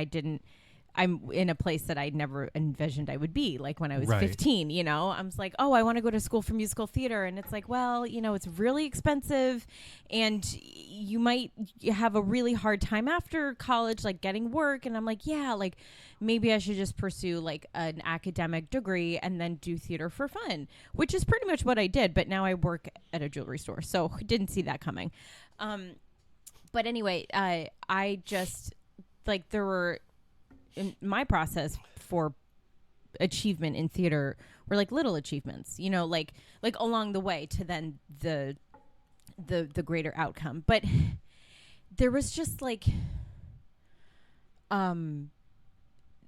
I'm in a place that I'd never envisioned I would be. Like when I was 15, I was like, oh, I want to go to school for musical theater. And it's like, well, it's really expensive and you might have a really hard time after college, like getting work. And I'm like, yeah, like maybe I should just pursue like an academic degree and then do theater for fun, which is pretty much what I did. But now I work at a jewelry store. So didn't see that coming. But anyway, I just like there were, in my process for achievement in theater were like little achievements, like along the way to then the greater outcome. But there was just like,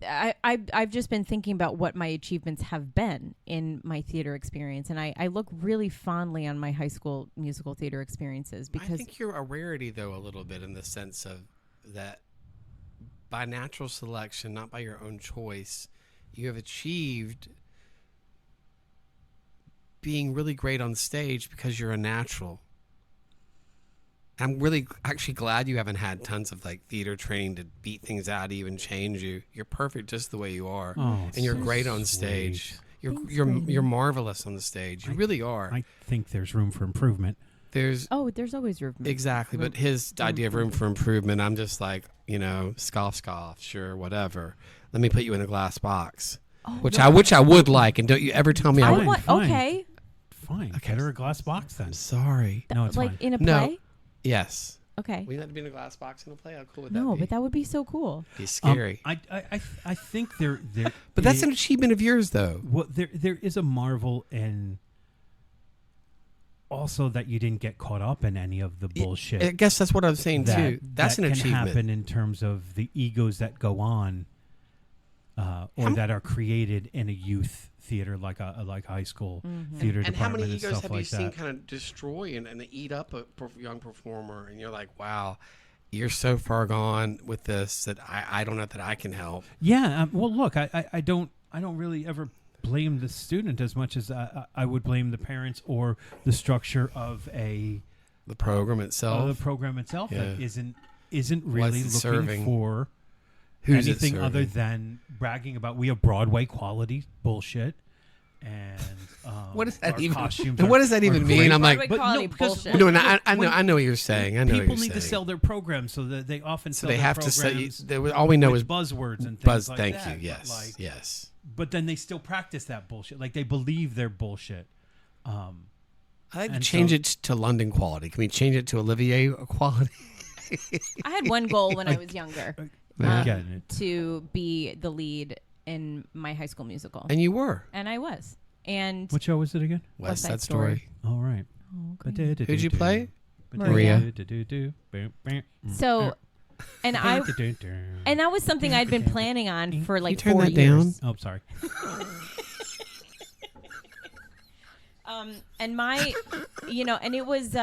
I've just been thinking about what my achievements have been in my theater experience. And I look really fondly on my high school musical theater experiences because I think you're a rarity though, a little bit in the sense of that by natural selection, not by your own choice, you have achieved being really great on stage because you're a natural. I'm really actually glad you haven't had tons of like theater training to beat things out to even change you. You're perfect just the way you are. And you're great on stage. You're marvelous on the stage. You really are. I think there's room for improvement. There's always room. Exactly, but his idea of room for improvement, I'm just like, scoff, sure, whatever. Let me put you in a glass box, which I would like, and don't you ever tell me I wouldn't. Okay. Fine. Get her a glass box then. I'm sorry. No, it's like fine. in a play? No. Yes. Okay. We have to be in a glass box in a play? How cool would that No, be? but that would be so cool. Be scary. I think there. But that's an achievement of yours, though. Well, there is a marvel in also that you didn't get caught up in any of the bullshit. I guess that's what I was saying too. That's an achievement. Can happen in terms of the egos that go on, or that are created in a youth theater like high school theater and department. how many and egos stuff have like you seen that. kind of destroy and eat up a young performer? And you're like, wow, you're so far gone with this that I don't know that I can help. Yeah. Well, look, I don't really ever blame the student as much as I would blame the parents or the structure of the program itself. That isn't really What's looking serving? for Who's anything other than bragging about we have Broadway quality bullshit and what does that our even? costumes And what are- does that are even great. mean? I'm like, Broadway but quality no, because bullshit. no, I know what you're saying. I know People what you're need to saying. sell their programs, so that they often So sell they their have to programs say. All we know with is buzzwords and things buzz. like Thank that. you. Yes. But Yes. But then they still practice that bullshit. Like they believe their bullshit. I like to And change so- it to London quality. Can we change it to Olivier quality? I had one goal when I was younger I'm getting it. to be the lead in my high school musical. And you were. And I was. And What show was it again? West Side Side Story. Story. All right. Who'd you play? Maria. Maria. so and that was something I'd been planning on for like turn 4 that years. down? Oh, sorry. And my, and it was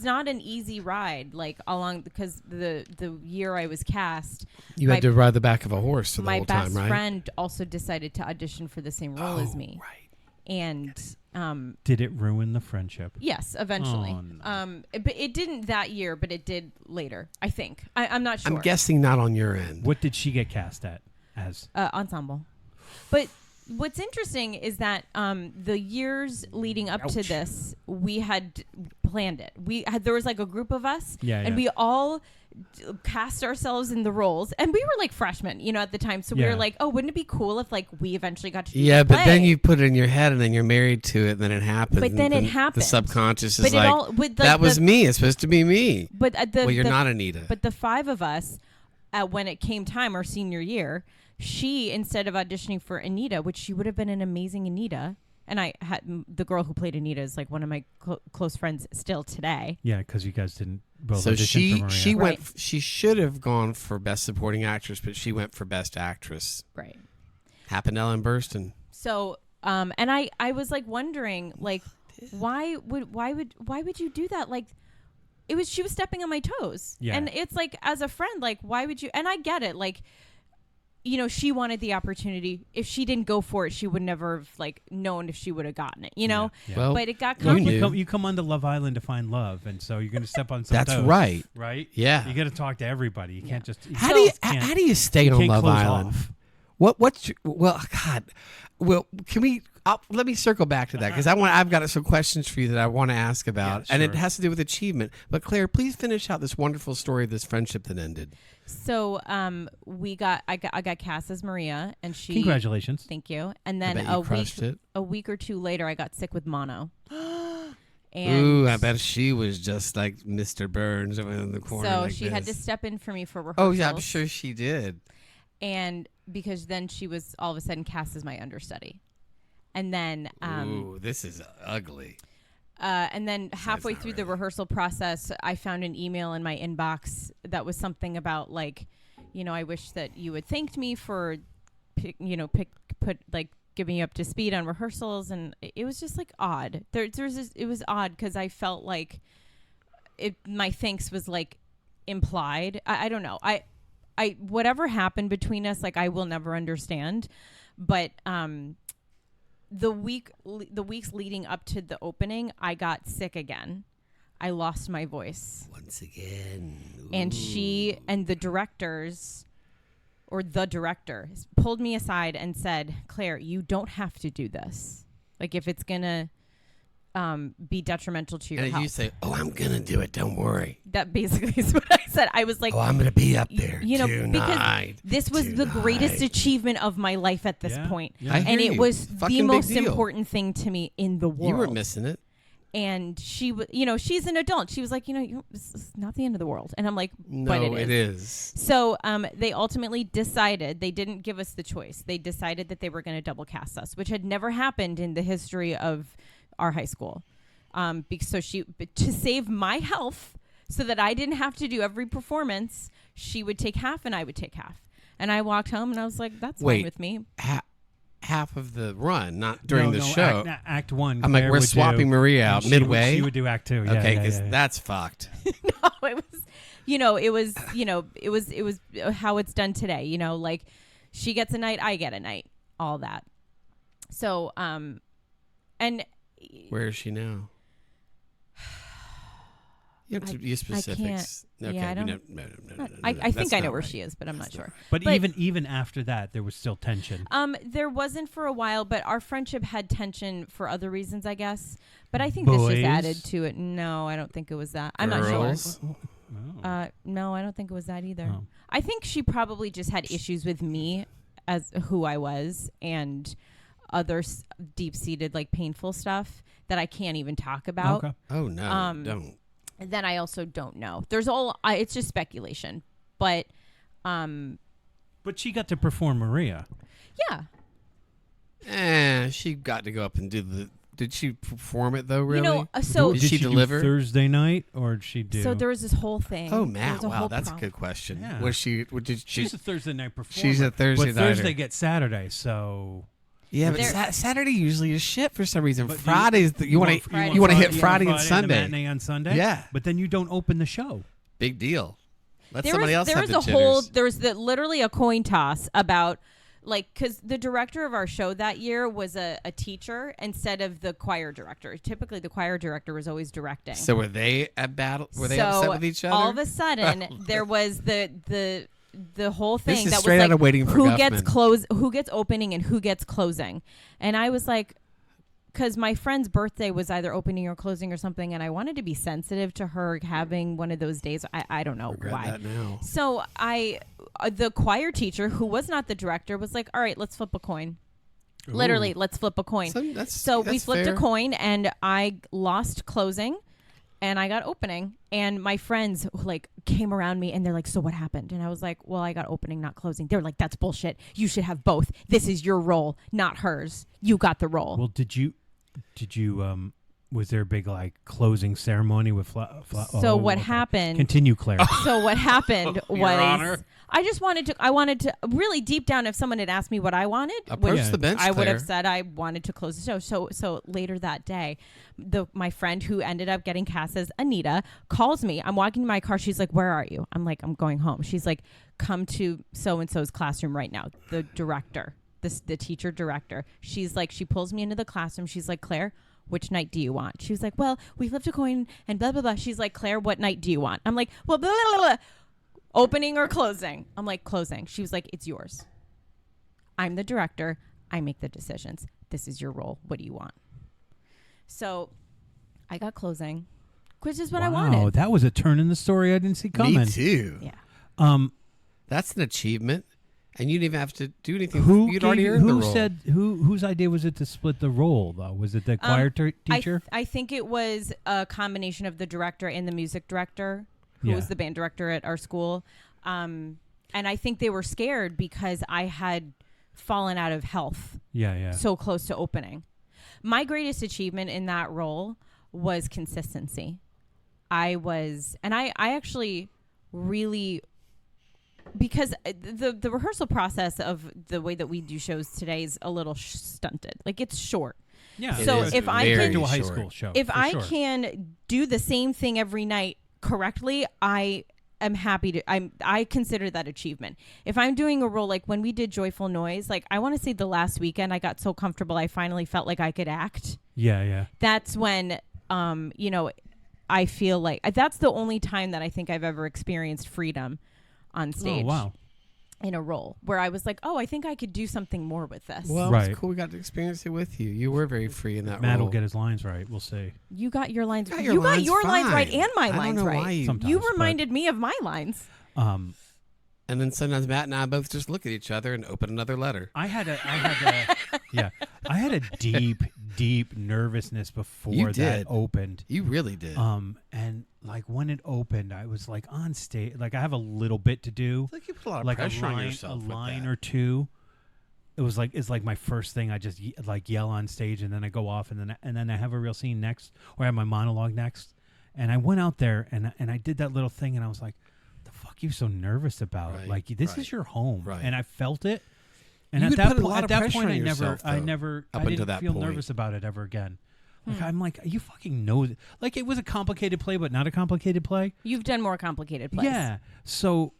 not an easy ride, like along, because the year I was cast, You had to ride the back of a horse for the my whole best time, right? friend also decided to audition for the same role as me. Right. And Did it ruin the friendship? yes, eventually. Oh, no. But it didn't that year, but it did later, I think. I'm not sure. I'm guessing not on your end. What did she get cast at as? Ensemble. But what's interesting is that the years leading up to Ouch. this, we had planned it. There was like a group of us, Yeah, and yeah. we all cast ourselves in the roles, and we were like freshmen, at the time. So we Yeah. were like, oh, wouldn't it be cool if like we eventually got to do Yeah, the but then play? you put it in your head, and then you're married to it, and then it happens. But then and it happened. The subconscious But is it like, all- with the- that was the- me. It's supposed to be me. But Well, you're not Anita. But the five of us, when it came time our senior year, she, instead of auditioning for Anita, which she would have been an amazing Anita, and I had the girl who played Anita is like one of my close friends still today. Yeah, because you guys didn't both So audition for Maria. she Right. went. She should have gone for best supporting actress, but she went for best actress. Right. Happened to Ellen Burstyn. So, and I was like wondering, like, why would you do that? Like, she was stepping on my toes. Yeah. And it's like, as a friend, like, why would you? And I get it, like, she wanted the opportunity. If she didn't go for it, she would never have like known if she would have gotten it, Yeah. Well, But it got you complicated. knew. You come onto Love Island to find love, and so you're going to step on some That's toes, right. right? Yeah. You got to talk to everybody. You can't just. How do you can't- how do you stay on can't Love close Island? off. What's your, well, God, well, can we? Let me circle back to that because I've got some questions for you that I want to ask about, Yeah, and it sure. has to do with achievement. But Claire, please finish out this wonderful story of this friendship that ended. So I got cast as Maria, and she. Congratulations. Thank you. And I then bet you crushed it. a week or two later, I got sick with mono. And Ooh, I bet she was just like Mr. Burns over in the corner. so like she had to this. step in for me for rehearsals. Oh yeah, I'm sure she did. And because then she was all of a sudden cast as my understudy, and then Ooh, this is ugly. and then halfway not through the really. rehearsal process, I found an email in my inbox that was something about like, I wish that you had thanked me for, giving you up to speed on rehearsals, and it was just like odd. It was odd because I felt like my thanks was like implied. I don't know. I whatever happened between us, like I will never understand, but the weeks leading up to the opening, I got sick again. I lost my voice. Once again. And she and the director pulled me aside and said, Claire, you don't have to do this. Like if it's going to be detrimental to your And health. you say, "Oh, I'm gonna do it. Don't worry. That basically is what I said. I was like, Oh, I'm gonna be up there because tonight. this was the greatest achievement of my life at this point. Yeah. I hear And it you. was Fucking the big most deal. important thing to me in the world. You were missing it. And she was, she's an adult. She was like, this is not the end of the world. And I'm like, No, but it is. So they ultimately decided, they didn't give us the choice. They decided that they were going to double cast us, which had never happened in the history of our high school. To save my health so that I didn't have to do every performance, she would take half and I would take half. And I walked home and I was like, that's Wait. fine with me. Half of the run, not during the show. Act one. I'm like, Claire we're would swapping do, Maria and out she midway. She would do act two. Yeah, Okay, yeah, because yeah, yeah. that's fucked. No, it was how it's done today. Like she gets a night, I get a night, all that. So, and Where is she now? You have to use specifics. Yeah, Okay, I don't- no. I That's think I know not where right. she is, but I'm not sure. But But- even after that, there was still tension. There wasn't for a while, but our friendship had tension for other reasons, I guess. But I think this Boys? just added to it. No, I don't think it was that. I'm not sure. Girls? Oh. No, I don't think it was that either. Oh. I think she probably just had issues with me as who I was and other deep-seated, like painful stuff that I can't even talk about. Okay. Oh no, don't. Then I also don't know. It's just speculation, but But she got to perform Maria. yeah. She got to go up and do the. Did she perform it though? Really? So Did Did she do deliver? Thursday night, or did she do? So there was this whole thing. Oh There man, was a wow, whole that's a pro- good question. Yeah. Was she? Did she? She's a Thursday night performer. She's a Thursday But Thursday nighter. gets Saturday, so Yeah, but There- Saturday usually is shit for some reason. But do Fridays, you want to Friday. you want to hit you Friday and and Sunday. the matinee on Sunday. Yeah. but then you don't open the show. Big deal. Let There somebody else was have the a whole jitters. there was literally a coin toss about because the director of our show that year was a teacher instead of the choir director. Typically, the choir director was always directing. So were they at battle? Were they So upset with each other? all of a sudden, there was the whole thing This is that straight was out like of Waiting for who gets Guffman. who gets opening and who gets closing, and I was like, because my friend's birthday was either opening or closing or something, and I wanted to be sensitive to her having one of those days. I don't know Regret why. that now. So the choir teacher, who was not the director, was like, all right, let's flip a coin. Literally, let's flip a coin. So we flipped a coin, and I lost closing, and I got opening. And my friends like came around me, and they're like, so what happened? And I was like, well, I got opening, not closing. They were like, that's bullshit. You should have both. This is your role, not hers. You got the role. Well, did you was there a big like closing ceremony with So what happened? Continue, Claire. So what happened Your was Honor. I wanted to really deep down, if someone had asked me what I wanted, Approach the bench, I would have Claire. said I wanted to close the show. So later that day, my friend who ended up getting cast as Anita calls me. I'm walking to my car. She's like, where are you? I'm like, I'm going home. She's like, come to so-and-so's classroom right now. The director, the teacher director. She's like, she pulls me into the classroom. She's like, Claire, which night do you want? She was like, well, we flipped a coin and blah, blah, blah. She's like, Claire, what night do you want? I'm like, well, blah, blah, blah, blah. Opening or closing? I'm like, closing. She was like, it's yours. I'm the director. I make the decisions. This is your role. What do you want? So I got closing, which is what I wanted. Wow, that was a turn in the story I didn't see coming. Me too. Yeah. That's an achievement, and you didn't even have to do anything. Who You'd already earned the who role. said whose idea was it to split the role though? Was it the choir teacher? I think it was a combination of the director and the music director, who Yeah. was the band director at our school. And I think they were scared because I had fallen out of health Yeah. so close to opening. My greatest achievement in that role was consistency. I actually really, because the rehearsal process of the way that we do shows today is a little stunted. Like, it's short. Yeah. So is if I very can do a high short. school show, if for I sure. can do the same thing every night correctly, I am happy to. I consider that achievement. If I'm doing a role like when we did Joyful Noise, like I want to say the last weekend, I got so comfortable, I finally felt like I could act. Yeah. That's when, I feel like that's the only time that I think I've ever experienced freedom on stage. Oh wow. In a role where I was like, oh, I think I could do something more with this. Well, Right. it's cool. We got to experience it with you. You were very free in that Matt role. will get his lines right. We'll see. You got your lines. You got You your got lines your lines right fine. and my I don't lines know right. why you- Sometimes, You but- reminded me of my lines. And then sometimes Matt and I both just look at each other and open another letter. I had a deep nervousness before You that did. opened. You really did. And like when it opened, I was like on stage, like I have a little bit to do, like you put a lot of like pressure a on line, yourself. with line that. or two. It's like my first thing. I just like yell on stage, and then I go off, and then I have a real scene next, or I have my monologue next. And I went out there, and I did that little thing, and I was like, "The fuck you so nervous about? Right, Like this right, is your home." right. And I felt it. And You at would that put a point, lot of pressure on yourself, I though, never, up I until didn't that feel point. nervous about it ever again. Like I'm like, you fucking know, like it was a complicated play, but not a complicated play. You've done more complicated plays. Yeah. So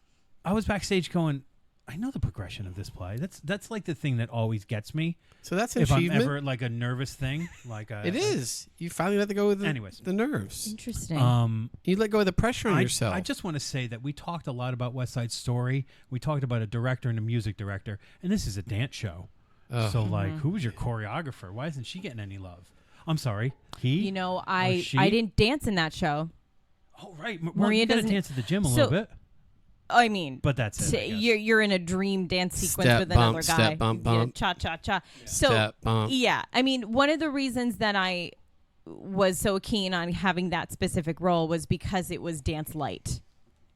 I was backstage going, I know the progression of this play. That's like the thing that always gets me. So that's an If achievement. I'm ever like a nervous thing, like it is. You finally let go of the, Anyways. the nerves. Interesting. You let go of the pressure on yourself. I just want to say that we talked a lot about West Side Story. We talked about a director and a music director, and this is a dance show. Ugh. So like, who was your choreographer? Why isn't she getting any love? I'm sorry. He? You know, Or I she? didn't dance in that show. Oh right. Well, Maria you gotta doesn't- dance at the gym a So- little bit, I mean, but that's it. I guess. you're in a dream dance sequence Step with bump, another guy. step bump, bump. Cha cha cha. So Step bump. yeah, I mean, one of the reasons that I was so keen on having that specific role was because it was dance light.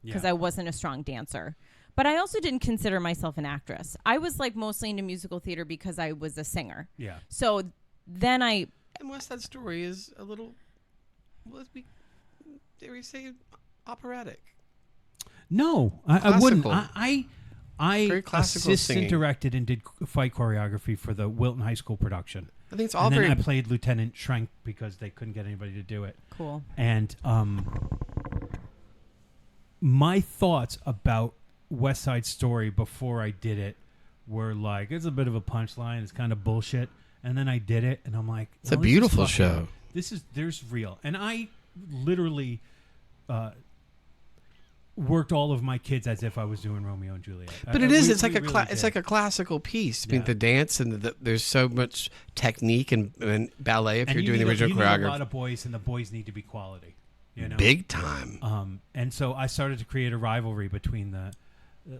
Because I wasn't a strong dancer. But I also didn't consider myself an actress. I was like mostly into musical theater because I was a singer. Yeah. So then I And West Side Story is a little, let's be, dare we say, operatic. No, I wouldn't. Classical. I Very classical assistant singing. directed and did fight choreography for the Wilton High School production. I think it's all And then very. I played Lieutenant Schrenk because they couldn't get anybody to do it. cool. And my thoughts about West Side Story before I did it were like, it's a bit of a punchline. It's kind of bullshit. And then I did it, and I'm like, It's a no, this is beautiful fucking- show. There's real. And I literally worked all of my kids as if I was doing Romeo and Juliet. But it is. It's like it's like a classical piece. I mean, Yeah. the dance and there's so much technique and ballet if and you're doing the original you need choreography. a lot of boys, and the boys need to be quality. You know, Big time. And so I started to create a rivalry between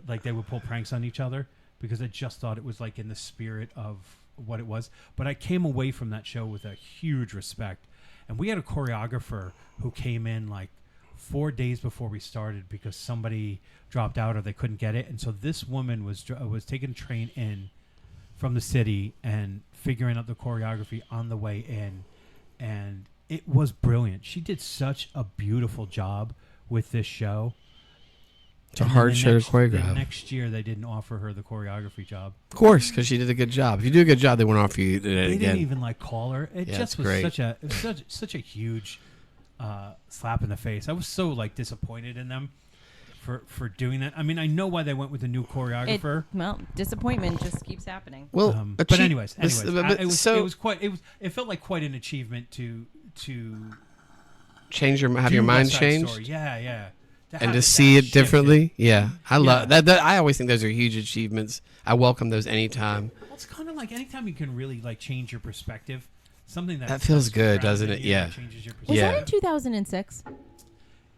like they would pull pranks on each other because I just thought it was like in the spirit of what it was. But I came away from that show with a huge respect. And we had a choreographer who came in like 4 days before we started because somebody dropped out or they couldn't get it. And so this woman was taking a train in from the city and figuring out the choreography on the way in. And it was brilliant. She did such a beautiful job with this show. It's a hard show to choreograph. The next year, they didn't offer her the choreography job. Of course, because she did a good job. If you do a good job, they won't offer you it They again. didn't even like call her. It Yeah, just it's was great. such a huge slap in the face. I was so like disappointed in them for doing that. I mean, I know why they went with a new choreographer. Disappointment just keeps happening. Well, But anyways, so it felt like quite an achievement to have your do mind West Side changed. Story. Yeah. And have to see it shifted. differently, yeah, I love Yeah. that. I always think those are huge achievements. I welcome those anytime. Well, it's kind of like anytime you can really like change your perspective, something That feels that's good, grounded doesn't in it? you Yeah. that changes your Was perspective. Yeah. that in 2006?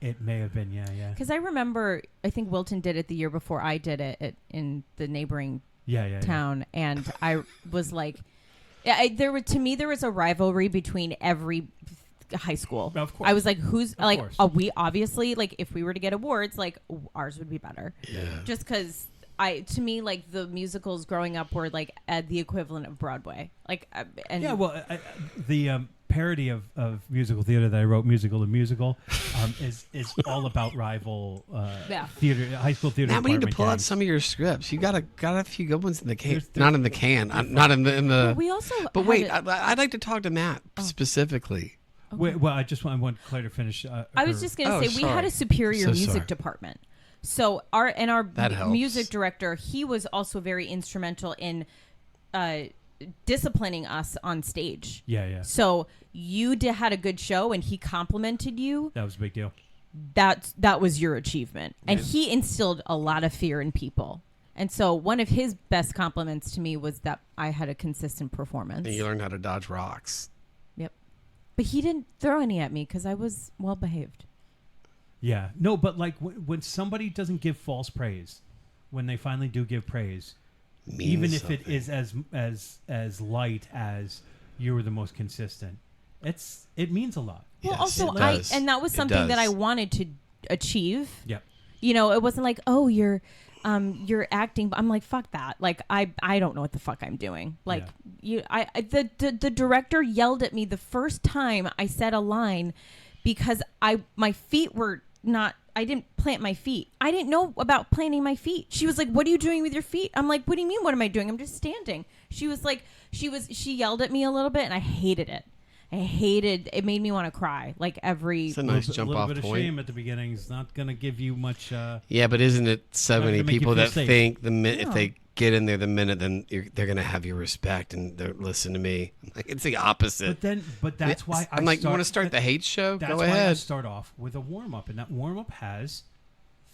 It may have been, yeah. Because I remember, I think Wilton did it the year before I did it in the neighboring Yeah. town, and I was like, to me there was a rivalry between every high school. Of course. I was like, who's like, course. we obviously like if we were to get awards, like ours would be better. Yeah. Just because to me like the musicals growing up were like the equivalent of Broadway. Like and Yeah, well, the parody of musical theater that I wrote, Musical to Musical, is all about rival theater, high school theater. Now we need to department pull out gangs. some of your scripts. You got a few good ones in the can. There's- Not in the can. Not in the. Well, we also But had wait, a- I'd like to talk to Matt specifically. Wait, well, I want Claire to finish. I was just gonna Oh, say we had sorry. a superior So music sorry. department. So our That helps. music director, he was also very instrumental in disciplining us on stage. Yeah. So you had a good show, and he complimented you. That was a big deal. That was your achievement, and he instilled a lot of fear in people. And so one of his best compliments to me was that I had a consistent performance. And you learned how to dodge rocks. Yep. But he didn't throw any at me because I was well behaved. Yeah, no, but like when somebody doesn't give false praise, when they finally do give praise, even if it is as light as you were the most consistent, it means a lot. Well, Yes, also, it does. and that was It something that I does. wanted to achieve. Yeah. You know, it wasn't like, oh, you're acting. I'm like, fuck that. Like, I don't know what the fuck I'm doing. Like, the director yelled at me the first time I said a line because my feet were not. I didn't plant my feet. I didn't know about planting my feet. She was like, "What are you doing with your feet?" I'm like, "What do you mean? What am I doing? I'm just standing." She was like, she yelled at me a little bit, and I hated it. It made me want to cry. Like every It's a nice A jump little off bit of point. shame at the beginning is not going to give you much. Yeah, but isn't it so Not many gonna make you people feel that safe. think if No. they get in there the minute, then they're going to have your respect and they're listen to me. Like, it's the opposite. But that's why I'm like, you want to start the hate show? That's Go why I ahead. start off with a warm up, and that warm up has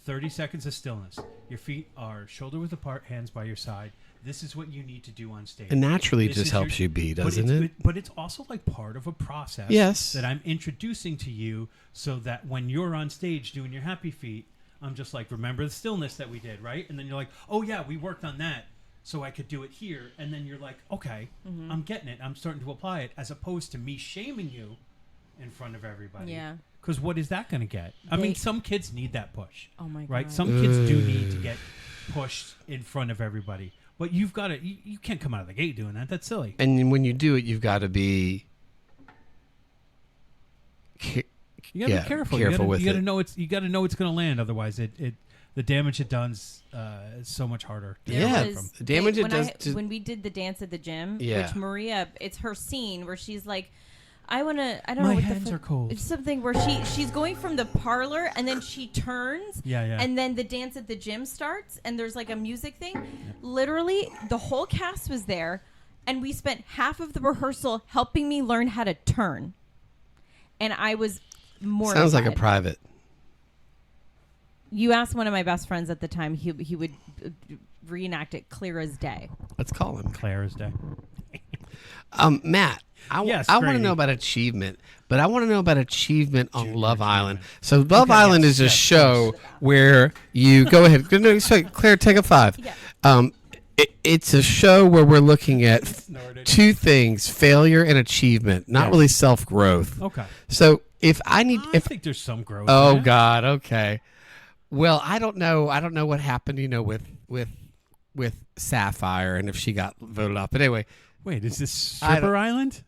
30 seconds of stillness. Your feet are shoulder width apart, hands by your side. This is what you need to do on stage. It naturally This just is your- helps you be, but doesn't it's- it? But it's also like part of a process Yes. that I'm introducing to you so that when you're on stage doing your happy feet, I'm just like, remember the stillness that we did, right? And then you're like, oh yeah, we worked on that so I could do it here. And then you're like, okay, I'm getting it. I'm starting to apply it, as opposed to me shaming you in front of everybody. Yeah. Because what is that going to get? I mean, some kids need that push. Oh my Right? God. Some kids do need to get pushed in front of everybody. But you've got to, you can't come out of the gate doing that. That's silly. And when you do it, you've got to be You got to be careful. with you gotta it. know you got to know it's going to land. Otherwise, the damage it does is so much harder. to There Yeah, recover was- from. the damage it when does to- when we did the dance at the gym, Yeah. which Maria, it's her scene where she's like, I don't My know what hands the are cold. It's something where she's going from the parlor and then she turns. Yeah. And then the dance at the gym starts and there's like a music thing. Literally, the whole cast was there, and we spent half of the rehearsal helping me learn how to turn. And I was mortified. Sounds like a private. You asked one of my best friends at the time. He would reenact it clear as day. Let's call him. Claire's Day. Matt, Yes, I want to Grady. know about achievement, but I want to know about achievement on Junior Love Island. achievement. So Love Island yes, is a yes, show where you go ahead. No, sorry, Claire, take a 5. Yeah. It's a show where we're looking at two things: failure and achievement, not Yes. really self-growth. Okay. So if I need, I if think there's some growth. oh there. God, okay. Well, I don't know. I don't know what happened. With Sapphire and if she got voted up. But anyway, Wait, is this I Stripper Island?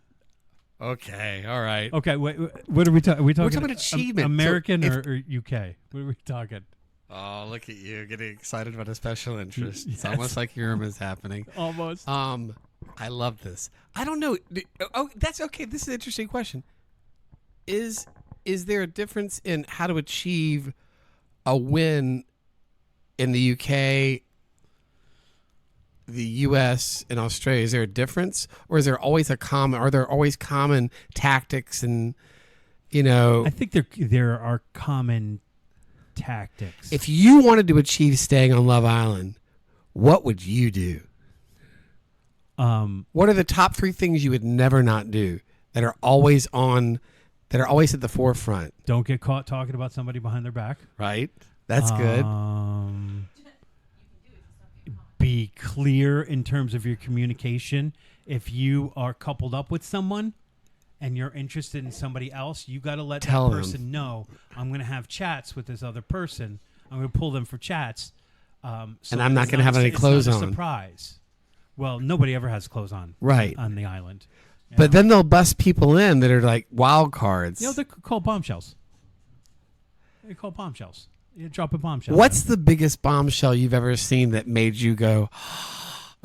okay, all right. Okay, wait, what are we talking? Are we talking talking achievement. So American if- or UK? What are we talking? Oh, look at you getting excited about a special interest. It's Yes. almost like Irma's happening. Almost. I love this. I don't know. Oh, that's okay. This is an interesting question. Is there a difference in how to achieve a win in the UK, the US, and Australia? Is there a difference, or is there always are there always common tactics and I think there are common tactics. if you wanted to achieve staying on Love Island, what would you do? What are the top 3 things you would never not do that are always at the forefront? Don't get caught talking about somebody behind their back. Right? That's good. Be clear in terms of your communication. If you are coupled up with someone and you're interested in somebody else, you got to let Tell that them. person know, I'm going to have chats with this other person. I'm going to pull them for chats. So And I'm not it's gonna have any it's clothes not a on. surprise. Well, nobody ever has clothes on. Right. On the island. But then they'll bust people in that are like wild cards. they're called bombshells. They're called bombshells. You drop a bombshell. What's the biggest bombshell you've ever seen that made you go,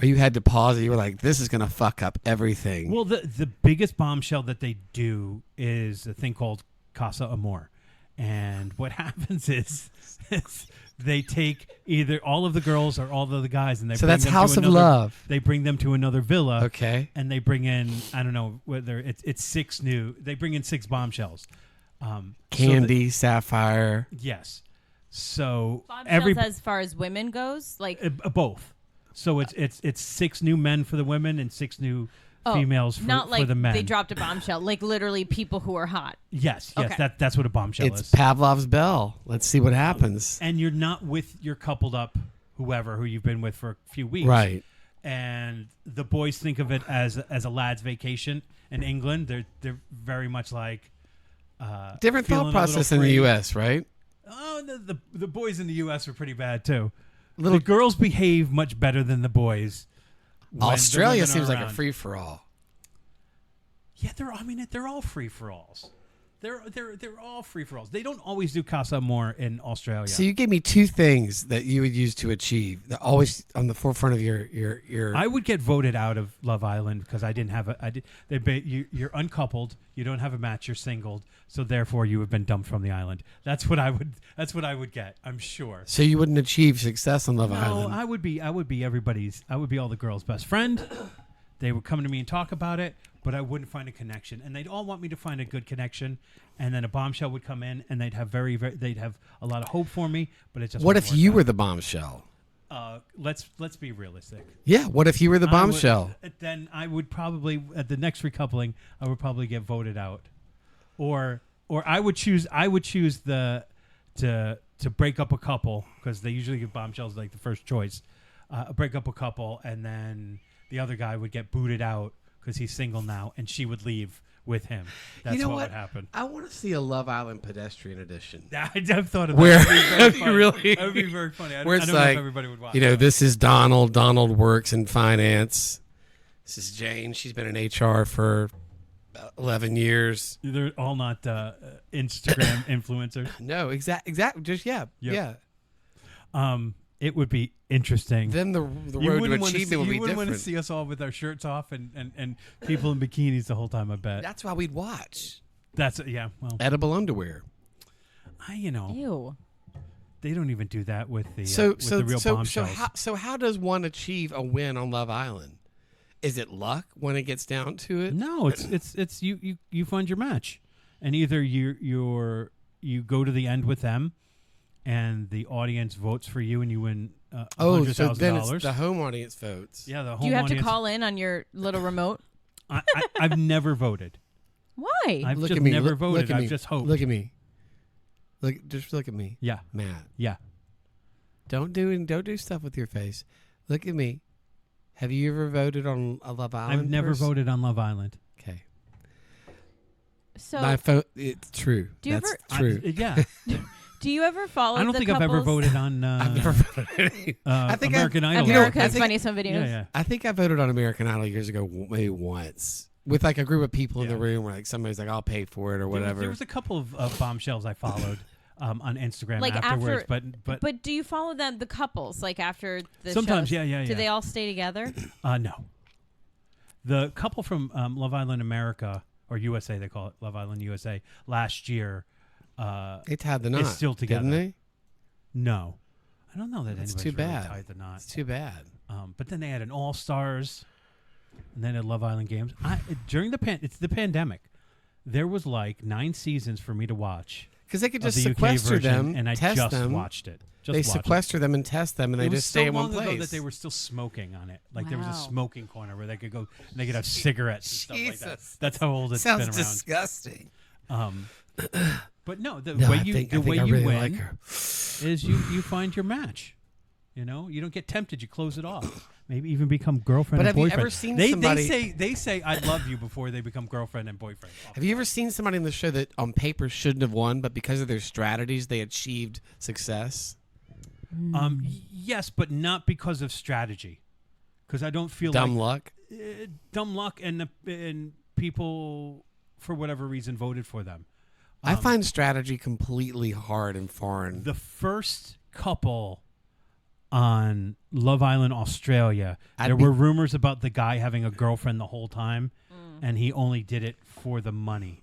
or you had to pause and you were like, this is going to fuck up everything? Well, the biggest bombshell that they do is a thing called Casa Amor. And what happens is they take either all of the girls or all of the guys, and they So bring that's them House to of another, Love. They bring them to another villa. Okay. And they bring in, I don't know whether it's 6 they bring in 6 bombshells. Candy, Sapphire. Yes. So Bombshells as far as women goes, like both. So it's 6 new men for the women and 6 new oh, females not like for the men. they dropped a bombshell, like literally people who are hot. Yes, Okay. that's what a bombshell It's is. Pavlov's bell. Let's see what happens. And you're not with your coupled up who you've been with for a few weeks. Right. And the boys think of it as a lad's vacation in England. They're very much like Different feeling thought a process little in the free. U.S., right? Oh, the boys in the U.S. are pretty bad too. Little The girls behave much better than the boys. when the Australia women are seems like a around. free-for-all. Yeah, they're all free for alls. They're all free for alls. They don't always do Casa Amor in Australia. So you gave me 2 things that you would use to achieve. They're always on the forefront of your. I would get voted out of Love Island because I didn't have you're uncoupled. You don't have a match. You're singled. So therefore, you have been dumped from the island. That's what I would get. I'm sure. So you wouldn't achieve success on Love No, Island. I would be all the girls' best friend. They would come to me and talk about it, but I wouldn't find a connection. And they'd all want me to find a good connection. And then a bombshell would come in, and they'd have they'd have a lot of hope for me. But it just What wouldn't if work you out. were the bombshell? Let's be realistic. Yeah. What if you were the bombshell? Then I would probably at the next recoupling, I would probably get voted out, or I would choose the to break up a couple because they usually give bombshells like the first choice. Break up a couple, and then the other guy would get booted out because he's single now, and she would leave with him. That's You know what what? would happen. I want to see a Love Island pedestrian edition. I've thought of Where- that. That would be very funny. really? That would be very funny. I Where don't it's know if like, everybody would watch. This is Donald. Donald works in finance. This is Jane. She's been in HR for about 11 years. They're all not Instagram influencers. No, exactly. Just Yep. yeah. It would be interesting. Then the road to achievement would be you wouldn't want to different. see us all with our shirts off and people in bikinis the whole time. I bet That's why we'd watch that's yeah. Well, edible underwear. Ew. they don't even do that with the So real bombshells. how does one achieve a win on Love Island? Is it luck when it gets down to it? No, it's you find your match, and either you go to the end with them, and the audience votes for you, and you win Oh, so then $100,000. it's the home audience votes. Yeah, the home Do you have to audience. call in on your little remote? I've never voted. Why? I've Look just at me. never Look voted. at I've me. just hoped. Look at me. Just look at me, Yeah, Matt. yeah. Don't do stuff with your face. Look at me. Have you ever voted on a Love Island? I've never person? voted on Love Island. Okay. So My vote. It's true. Do you That's ever- true. Yeah. do you ever follow? I don't the think I've ever couples- voted on I've never voted. I think American Idol. America's I think- Funniest Home Videos. Yeah, yeah. I think I voted on American Idol years ago, maybe once, with like a group of people in the Yeah. room where like somebody's like, "I'll pay for it" or whatever. There was a couple of bombshells I followed on Instagram Like afterwards, after- but But do you follow them, the couples, like after the sometimes, shows? yeah. Do they all stay together? No. The couple from Love Island America, or USA, they call it Love Island USA, last year. They tied the knot. It's still together. didn't they? No. I don't know that That's anybody's too really bad. tied the knot. It's too bad. But then they had an All Stars, and then at Love Island Games. During it's the pandemic. There was like 9 seasons for me to watch. Because they could of just the UK sequester version, them, and I test just them. watched it. They sequester them and test them, and they It was just stay so in one long ago place. that they were still smoking on it. Like there was a Wow. smoking corner where they could go and they could have cigarettes and stuff like that. Jesus. That's how old it's Sounds been around. disgusting. But no, the No, way I you think, the I think way I you really win like her. is you find your match. You know, you don't get tempted. You close it off. Maybe even become girlfriend But and have you boyfriend. ever seen they somebody- they say I love you before they become girlfriend and boyfriend. Have you ever seen somebody in the show that on paper shouldn't have won, but because of their strategies, they achieved success? Yes, but not because of strategy. Because I don't feel Dumb like luck. dumb luck and people for whatever reason voted for them. I find strategy completely hard and foreign. The first couple on Love Island Australia, there were rumors about the guy having a girlfriend the whole time, and he only did it for the money.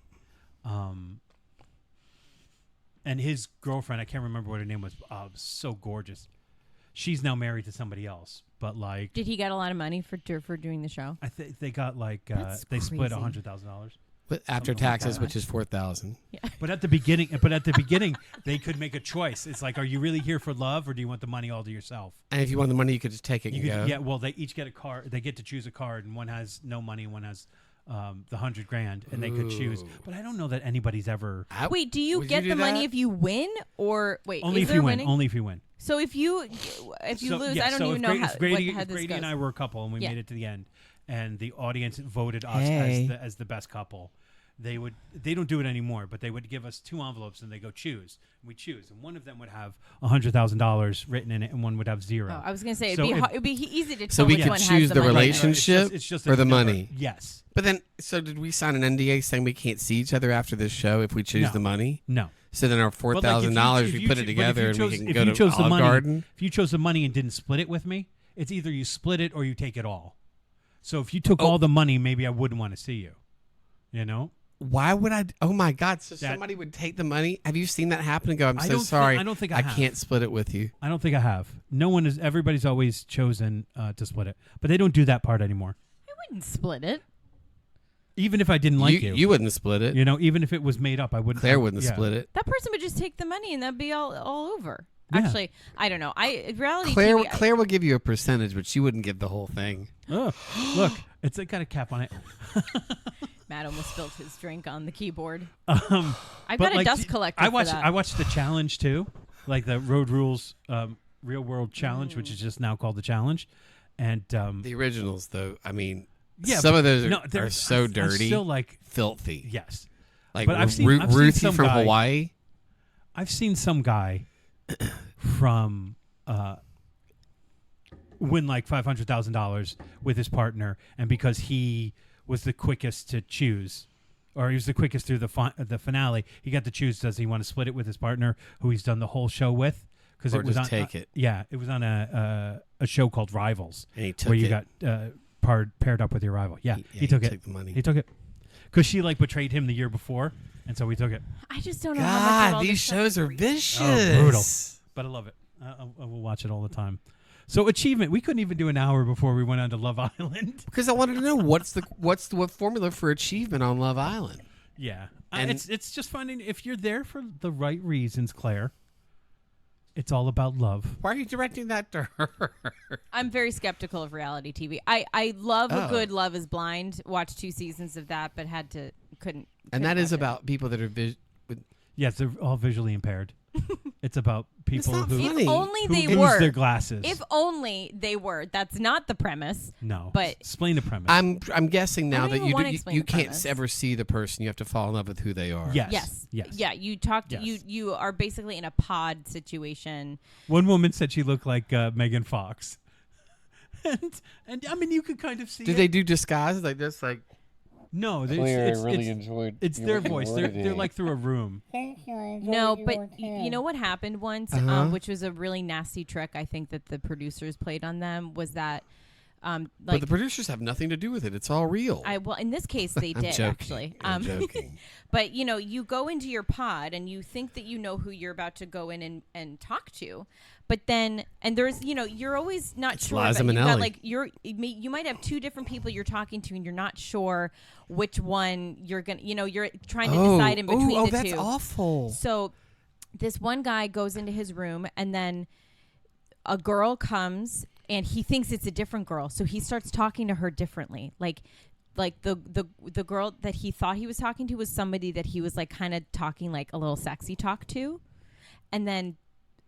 And his girlfriend, I can't remember what her name was, so gorgeous. She's now married to somebody else, but like Did he get a lot of money for doing the show? I think they got like That's they split crazy. $100,000. But after something like taxes, that. which is $4,000. But at the beginning, they could make a choice. It's like, are you really here for love, or do you want the money all to yourself? And if you want the money, you could just take it You and could, go. yeah. Well, they each get a card. They get to choose a card, and one has no money, and one has the $100,000, and they could choose. Ooh. But I don't know that anybody's ever Wait, do you Would get do the money that? if you win, or wait? only is if you there win. winning? Only if you win. So if you So, lose, yeah, I don't so even if know Grady, how, if Grady, how if this Grady goes. and I were a couple, and we Yeah. made it to the end, and the audience voted us Hey. as the best couple. They don't do it anymore, but they would give us 2 envelopes and they go choose. And we choose, and one of them would have $100,000 written in it, and one would have 0. Oh, I was gonna say So if- it'd be easy to tell So we which could one choose has the the money. relationship It's just or a the number. money? Yes. But then, so did we sign an NDA saying we can't see each other after this show if we choose No. the money? No. So then our $4,000, if we you put cho- it but if together you and chose- we can if go you to chose the Olive money- Garden. If you chose the money and didn't split it with me, it's either you split it or you take it all. So if you took Oh. all the money, maybe I wouldn't want to see you. You know? Why would I? Oh my God! So That- somebody would take the money. Have you seen that happen and go? I'm I so don't thi- sorry. I don't think I have. can't split it with you. I don't think I have. No one is. Everybody's always chosen to split it, but they don't do that part anymore. I wouldn't split it. Even if I didn't like you, You wouldn't split it. you know, even if it was made up, I wouldn't. Claire wouldn't yeah. split it. That person would just take the money and that'd be all over. Yeah. Actually, I don't know. Reality Claire, TV, Claire will give you a percentage, but she wouldn't give the whole thing. Oh, look, it's got a cap on it. Matt almost spilled his drink on the keyboard. But I've got a like, dust collector. I for watched. that. I watched the challenge too, like the Road Rules Real World Challenge, which is just now called the Challenge, and The originals, though, I mean, yeah, some but- of those no, are they're so I dirty, still like filthy. yes, Like but I've seen Ruthie some from guy- Hawaii. I've seen some guy from win like $500,000 with his partner, and because he was the quickest to choose, or he was the quickest through the finale, he got to choose. Does he want to split it with his partner, who he's done the whole show with? Because Or it was just on, take it. Yeah, it was on a show called Rivals, And he took where you it. got paired up with your rival. Yeah, he took it. Took the money. He took it because she like betrayed him the year before, and so he took it. I just don't know how much of God, all these this stuff- shows are vicious. Oh, brutal. But I love it. I will watch it all the time. So achievement, we couldn't even do an hour before we went on to Love Island. Because I wanted to know what formula for achievement on Love Island. Yeah, And- it's just finding if you're there for the right reasons, Claire. It's all about love. Why are you directing that to her? I'm very skeptical of reality TV. I love a Oh. good Love is Blind. Watched 2 seasons of that, but couldn't. And that watch is it. about people that are Yes, they're all visually impaired. It's about people not who, funny. If only who they lose were. their glasses. If only they were. That's not the premise. no, but- explain the premise. I'm guessing now I don't that even you wanna do, you, explain you the can't premise. ever see the person. You have to fall in love with who they are. Yes. Yes. Yes. Yeah. You talked. Yes. You are basically in a pod situation. One woman said she looked like Megan Fox, and I mean you could kind of see. Do it. they do disguises like this? Like No, Claire, it's, I really it's, enjoyed. it's your their voice. They're wording. like through a room. No, but you know what happened once, Uh-huh. which was a really nasty trick. I think that the producers played on them was that, but like the producers have nothing to do with it. It's all real. well, in this case they I'm did joking. actually. I'm joking. But you go into your pod and you think that you know who you're about to go in and talk to, but then there's you're always not It's sure. Liza You've got, Minnelli. like you might have 2 different people you're talking to and you're not sure which one you're gonna. You're trying to decide in between oh, the that's two. awful. So this one guy goes into his room and then a girl comes and he thinks it's a different girl. So he starts talking to her differently. Like the girl that he thought he was talking to was somebody that he was like kind of talking like a little sexy talk to. And then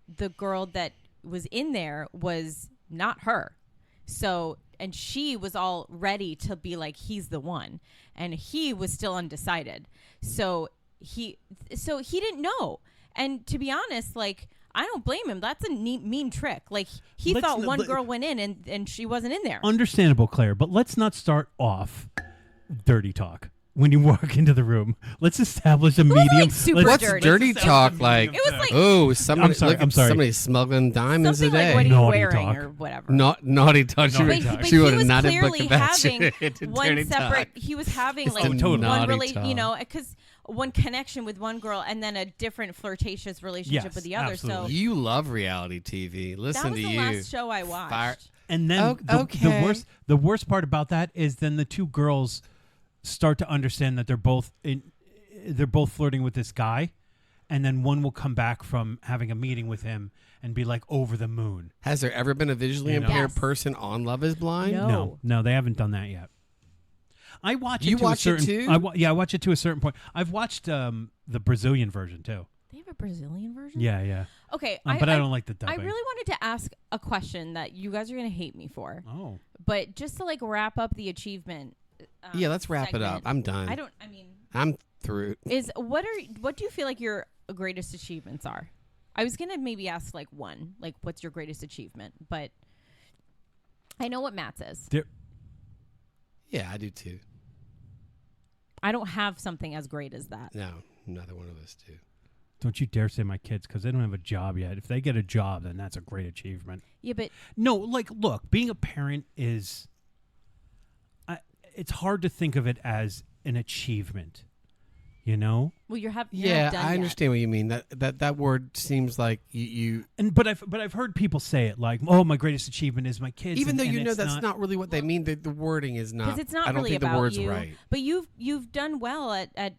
the girl that was in there was not her. So, and she was all ready to be like, he's the one. And he was still undecided. So he didn't know. And to be honest, like, I don't blame him. That's a mean trick. Like, he Let's thought not- one but- girl went in and she wasn't in there. Understandable, Claire, but let's not start off dirty talk when you walk into the room. Let's establish a medium. like, super let's- What's dirty. dirty let's talk establish a like? medium It was term. like- Oh, somebody! I'm sorry, Look I'm at sorry. somebody smuggling diamonds Something today. like, what are you Naughty wearing talk. or whatever. Naughty talk. She Naughty would, talk. But she he would have was not clearly booked about having you. one Dirty separate. talk. He was having It's like the one naughty talk. because one connection with one girl and then a different flirtatious relationship Yes, with the other. absolutely. You love reality TV. So Listen that was to the you. last show I watched. Fire- And then Okay. the worst part about that is then the 2 girls start to understand that they're both flirting with this guy, and then one will come back from having a meeting with him and be like over the moon. Has there ever been a visually You know? impaired Yes. person on Love Is Blind? No. No, they haven't done that yet. I watch it You to watch a it certain. too? I watch it to a certain point. I've watched the Brazilian version too. They have a Brazilian version. Yeah. Okay, But I don't like the I dubbing. really wanted to ask a question that you guys are gonna hate me for, Oh, but just to like wrap up the achievement. Yeah, let's wrap it up. segment, I'm done. I mean, I'm through. what do you feel like your greatest achievements are? I was gonna maybe ask like one, like what's your greatest achievement, but I know what Matt says. Yeah, I do too. I don't have something as great as that. No, neither one of us do. don't you dare say my kids because they don't have a job yet. If they get a job, then that's a great achievement. Yeah, but No, like, look, being a parent is. It's hard to think of it as an achievement. You know. well, you're not Yeah, done I yet. understand what you mean. That word seems like you But I've heard people say it like, oh, my greatest achievement is my kids. even though and you know it's that's not really what they mean. The wording is not. Because it's not I don't really think about the word's you. right. But you've done well at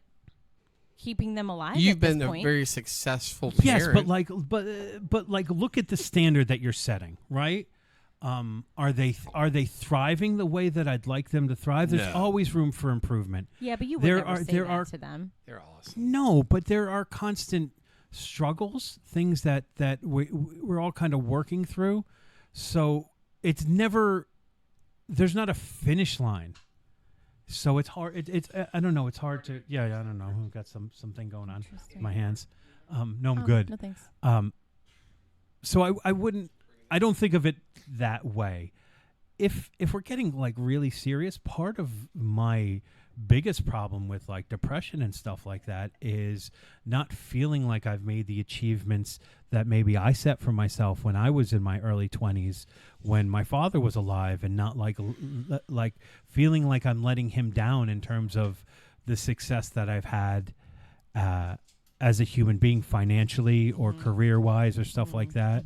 keeping them alive. You've at this been a point. very successful parent. Yes, but like look at the standard that you're setting, right? Are they thriving the way that I'd like them to thrive? There's No. always room for improvement. Yeah, but you would There never are- say there that are- to them. They're awesome. No, but there are constant struggles, things that we're all kind of working through. So it's never there's not a finish line. So it's hard. It's I don't know. It's hard to I don't know. I've got something going on in my hands. No, I'm good. No thanks. So I don't think of it that way. If we're getting like really serious, part of my biggest problem with like depression and stuff like that is not feeling like I've made the achievements that maybe I set for myself when I was in my early 20s when my father was alive, and not like feeling like I'm letting him down in terms of the success that I've had as a human being financially or career-wise or stuff like that.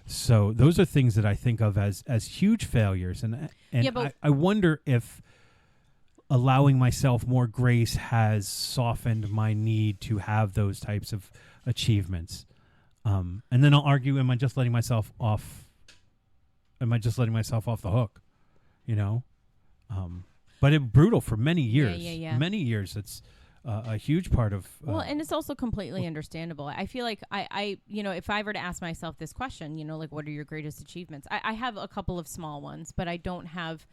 So those are things that I think of as huge failures, and Yeah, but- I wonder if allowing myself more grace has softened my need to have those types of achievements. And then I'll argue, am I just letting myself off? Am I just letting myself off the hook? You know? But it brutal for many years. Yeah. Many years. It's a huge part of. Well, and it's also completely understandable. I feel like I, if I were to ask myself this question, like, what are your greatest achievements? I have a couple of small ones, but I don't have.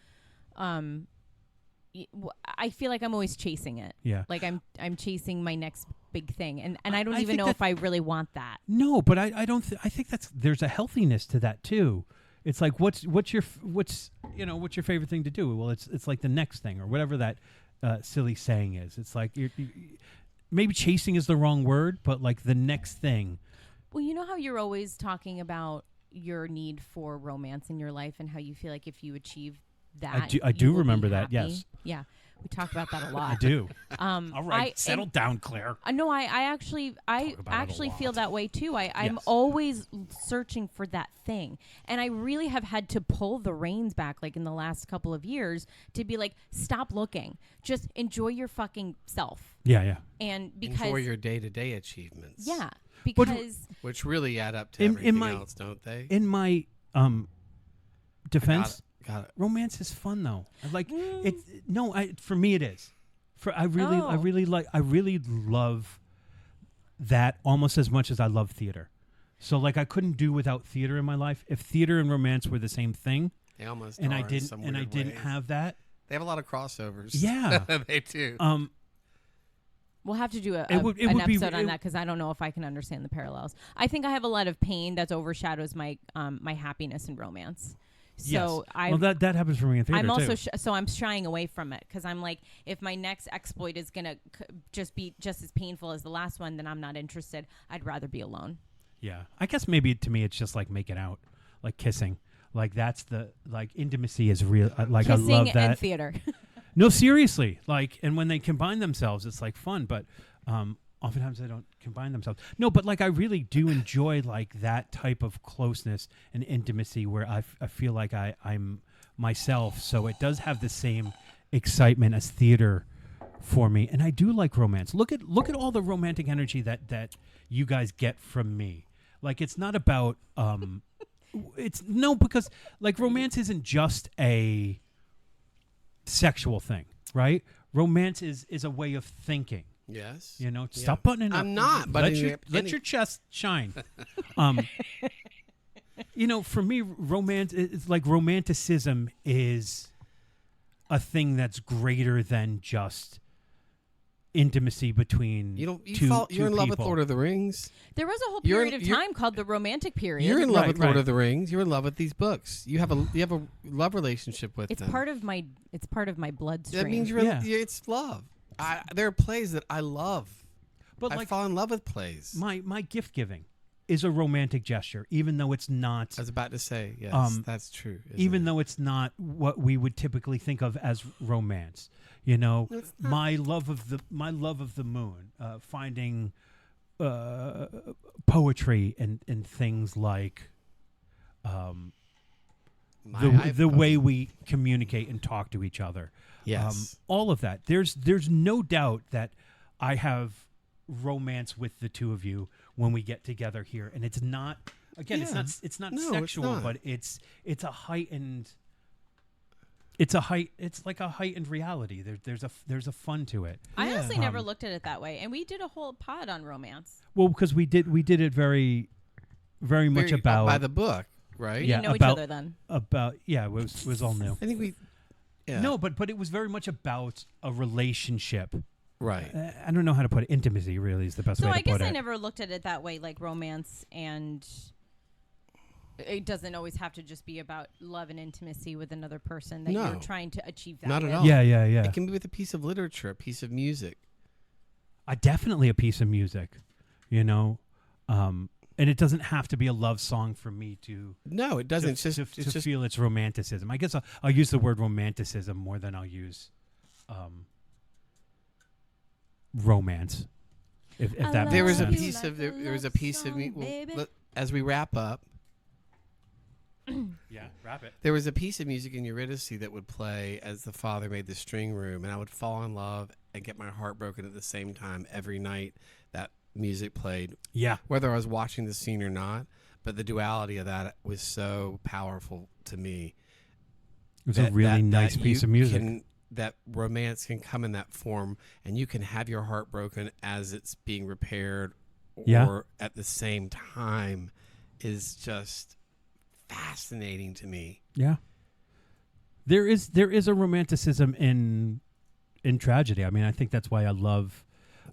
I feel like I'm always chasing it. Yeah. Like I'm chasing my next big thing, and I don't even know if I really want that. No, but I don't. I think there's a healthiness to that too. It's like what's your favorite thing to do? Well, it's like the next thing or whatever that silly saying is. It's like you maybe chasing is the wrong word, but like the next thing. Well, you know how you're always talking about your need for romance in your life and how you feel like if you achieve that, I do remember that. Yes. Yeah. We talk about that a lot. I do. All right, settle down, Claire. No, I actually feel that way too. I'm always searching for that thing, and I really have had to pull the reins back, like in the last couple of years, to be like, stop looking, just enjoy your fucking self. Yeah. And because enjoy your day-to-day achievements. Yeah, because which really add up to everything else, don't they? In my defense. Got it. Romance is fun though. Like it's for me it is. I really love that almost as much as I love theater. So like I couldn't do without theater in my life. If theater and romance were the same thing, they almost and are I in didn't some and I weird didn't ways. have that. They have a lot of crossovers. Yeah, they do. we'll have to do an episode on that because I don't know if I can understand the parallels. I think I have a lot of pain that overshadows my my happiness in romance. So that happens for me in theater I'm also too. so I'm shying away from it because I'm like, if my next exploit is gonna just be just as painful as the last one, then I'm not interested. I'd rather be alone. Yeah, I guess maybe to me it's just like making out, like kissing, like that's the like intimacy is real. Like Kissing I love that. and theater. No, seriously, like, and when they combine themselves, it's like fun, but oftentimes they don't combine themselves. No, but like I really do enjoy like that type of closeness and intimacy where I feel like I'm myself. So it does have the same excitement as theater for me, and I do like romance. Look at all the romantic energy that you guys get from me. Like it's not about because like romance isn't just a sexual thing, right? Romance is a way of thinking. Yes. Stop buttoning up. I'm not, but let your chest shine. For me, romance it's like romanticism is a thing that's greater than just intimacy between you're two in love with people. Lord of the Rings. There was a whole period of time called the romantic period. You're in love with Lord right. of the Rings. You're in love with these books. You have a love relationship with It's them. part of my bloodstream. That means it's love. There are plays that I love. But I like fall in love with plays. my gift giving is a romantic gesture, even though it's not. I was about to say, yes, that's true. Even though it's not what we would typically think of as romance, my love of the moon, finding poetry and things like the way we communicate and talk to each other. Yes, all of that. There's no doubt that I have romance with the two of you when we get together here, and it's not. Again, it's not sexual, but it's a heightened. It's like a heightened reality. There's a fun to it. I honestly never looked at it that way, and we did a whole pod on romance. Well, because we did it very, very much about by the book, right? We didn't know each other then. It was all new. I think we. Yeah. No, but it was very much about a relationship. Right. I don't know how to put it. Intimacy really is the best way to put it. So I guess I never looked at it that way, like romance, and it doesn't always have to just be about love and intimacy with another person that you're trying to achieve that Not with. at all. Yeah. It can be with a piece of literature, a piece of music. Definitely a piece of music, and it doesn't have to be a love song for me to. No, it doesn't. To, it's just to feel its romanticism. I guess I'll use the word romanticism more than I'll use romance. If that there makes was a sense. piece of there was a piece of me. As we wrap up, Yeah, wrap it. there was a piece of music in Eurydice that would play as the father made the string room, and I would fall in love and get my heart broken at the same time every night. music played, Yeah. whether I was watching the scene or not. But the duality of that was so powerful to me. It was a really nice piece of music. That romance can come in that form, and you can have your heart broken as it's being repaired, or at the same time, is just fascinating to me. Yeah. There is a romanticism in tragedy. I mean, I think that's why I love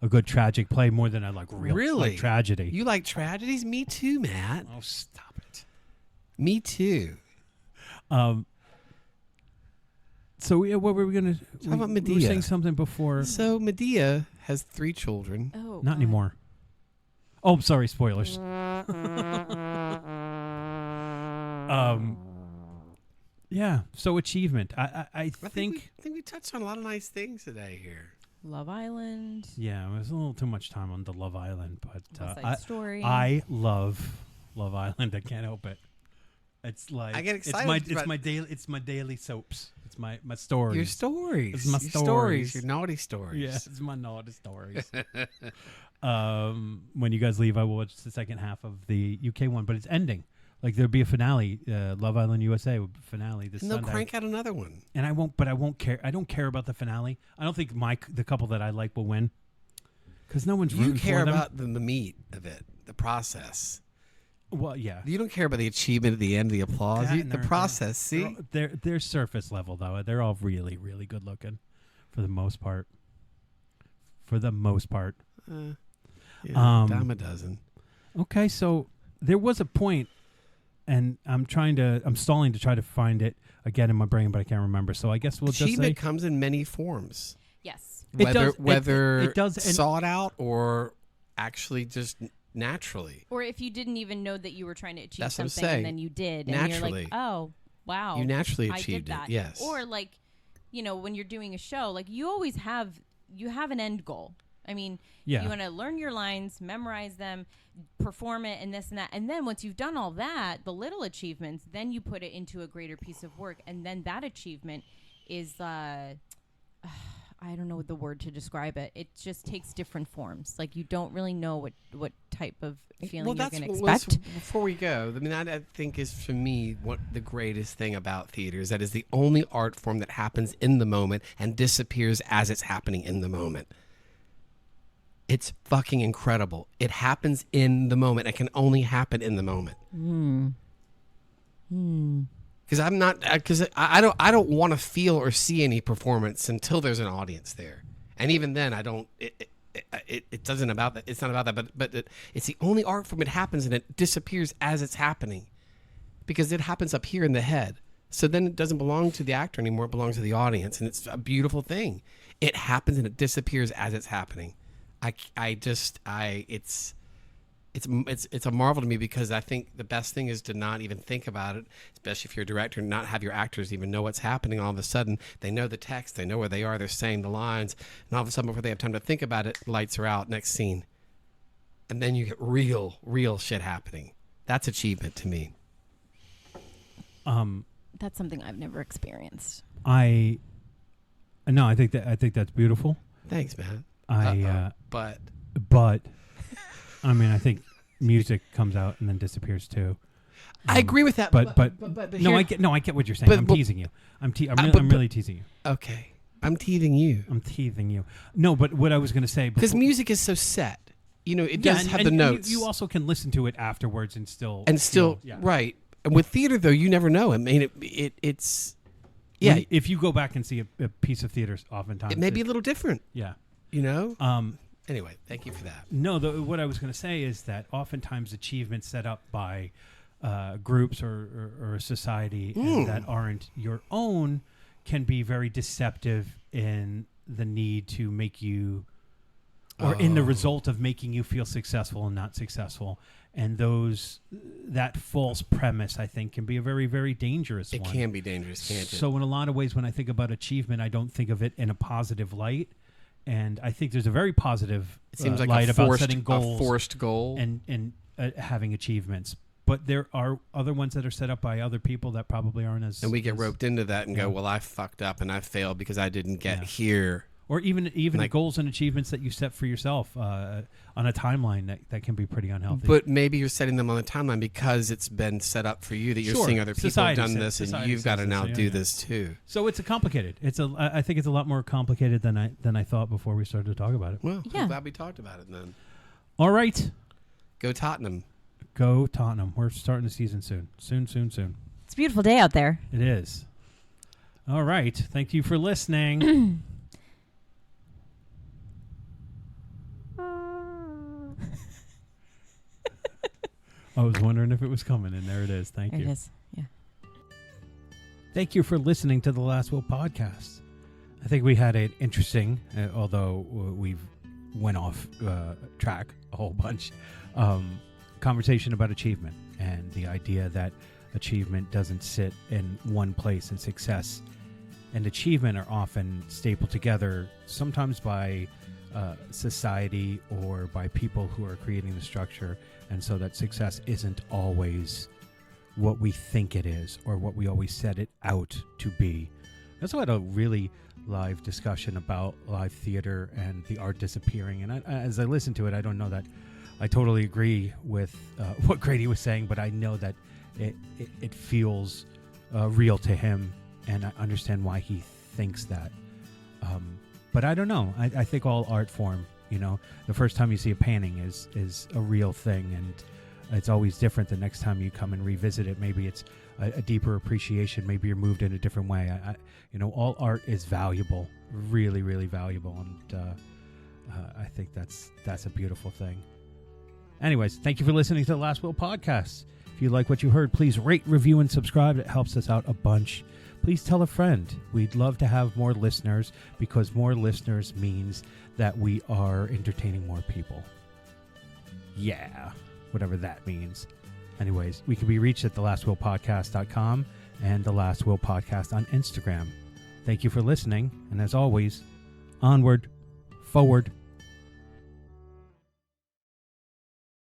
a good tragic play more than I like like tragedy. You like tragedies? Me too, Matt. Oh, stop it. Me too. So what were we going to... Talk about Medea. We were saying something before. So Medea has 3 children. Oh, Not anymore. Oh, sorry, spoilers. Yeah, so achievement. I think we touched on a lot of nice things today here. Love Island. Yeah, it was a little too much time on the Love Island, but West Side Story. I love Love Island. I can't help it. It's like I get excited. It's my daily soaps. It's my stories. Your stories. It's my stories. Your naughty stories. Yeah, it's my naughty stories. When you guys leave, I will watch the second half of the UK one, but it's ending. Like there'll be a finale, Love Island USA finale this Sunday. They'll crank out another one. And I won't care. I don't care about the finale. I don't think the couple that I like will win. Because no one's rooting for them. You care about the meat of it, the process. Well, yeah. You don't care about the achievement at the end, the applause, the process. See, they're surface level though. They're all really, really good looking, for the most part. Dime a dozen. Okay, so there was a point, and I'm stalling to try to find it again in my brain, but I can't remember. So I guess we'll just say achievement comes in many forms. Yes. Whether it does sought out or actually just naturally. Or if you didn't even know that you were trying to achieve That's what I'm something saying. and then you did. Naturally. And you're like, oh, wow. You naturally I achieved did that. it, yes. Or like, when you're doing a show, like you always have an end goal. I mean, you want to learn your lines, memorize them, perform it, and this and that. And then once you've done all that, the little achievements, then you put it into a greater piece of work. And then that achievement is, I don't know the word to describe it. It just takes different forms. Like you don't really know what type of feeling you're going to expect. Before we go, I mean, that I think is for me what the greatest thing about theater is that is the only art form that happens in the moment and disappears as it's happening in the moment. It's fucking incredible. It happens in the moment. It can only happen in the moment. Because I don't want to feel or see any performance until there's an audience there, and even then I don't. It doesn't about that. It's not about that. But it's the only art form. It happens and it disappears as it's happening, because it happens up here in the head. So then it doesn't belong to the actor anymore. It belongs to the audience, and it's a beautiful thing. It happens and it disappears as it's happening. It's a marvel to me, because I think the best thing is to not even think about it, especially if you're a director, and not have your actors even know what's happening. All of a sudden, they know the text, they know where they are, they're saying the lines, and all of a sudden, before they have time to think about it, lights are out, next scene. And then you get real shit happening. That's achievement to me. That's something I've never experienced. I think that's beautiful. Thanks, man. But I mean, I think music comes out and then disappears too. I agree with that. But here, I get what you're saying. I'm teasing you. I'm really teasing you. Okay, I'm teasing you. I'm teasing you. No, but what I was going to say, because music is so set. It does have the notes. You also can listen to it afterwards and still right. And with theater, though, you never know. I mean, it's if you go back and see a piece of theater, oftentimes it may be a little different. Yeah. Anyway, thank you for that. No, what I was going to say is that oftentimes achievements set up by groups or a society and that aren't your own can be very deceptive in the need to make you, or in the result of making you feel successful and not successful. And that false premise, I think, can be a very, very dangerous one. It can be dangerous, can't it? So in a lot of ways, when I think about achievement, I don't think of it in a positive light. And I think there's a very positive light about setting goals, a forced goal, and having achievements. But there are other ones that are set up by other people that probably aren't as. And we get roped into that and go, well, I fucked up and I failed because I didn't get here Or even Like- goals and achievements that you set for yourself on a timeline that can be pretty unhealthy. But maybe you're setting them on the timeline because it's been set up for you that you're Sure. seeing other people Society have done says- this, and society you've got to says now this, do yeah. this too. So it's a complicated. I think it's a lot more complicated than I thought before we started to talk about it. Well, Yeah. I'm glad we talked about it then. All right, Go Tottenham. go Tottenham. We're starting the season soon. Soon. It's a beautiful day out there. It is. All right. Thank you for listening. I was wondering if it was coming, and there it is. Thank There you. it is. Yeah. Thank you for listening to the Last Will podcast. I think we had an interesting, although we've went off track a whole bunch, conversation about achievement and the idea that achievement doesn't sit in one place, and success and achievement are often stapled together, sometimes by society or by people who are creating the structure, and so that success isn't always what we think it is or what we always set it out to be. I also had a really live discussion about live theater and the art disappearing, and as I listened to it, I don't know that I totally agree with what Grady was saying, but I know that it feels real to him, and I understand why he thinks that. But I don't know. I think all art form, the first time you see a painting is a real thing, and it's always different the next time you come and revisit it. Maybe it's a deeper appreciation. Maybe you're moved in a different way. All art is valuable, really, really valuable, and I think that's a beautiful thing. Anyways, thank you for listening to the Last Will podcast. If you like what you heard, please rate, review, and subscribe. It helps us out a bunch. Please tell a friend. We'd love to have more listeners, because more listeners means that we are entertaining more people. Yeah, whatever that means. Anyways, we can be reached at thelastwillpodcast.com and The Last Will Podcast on Instagram. Thank you for listening, and as always, onward, forward,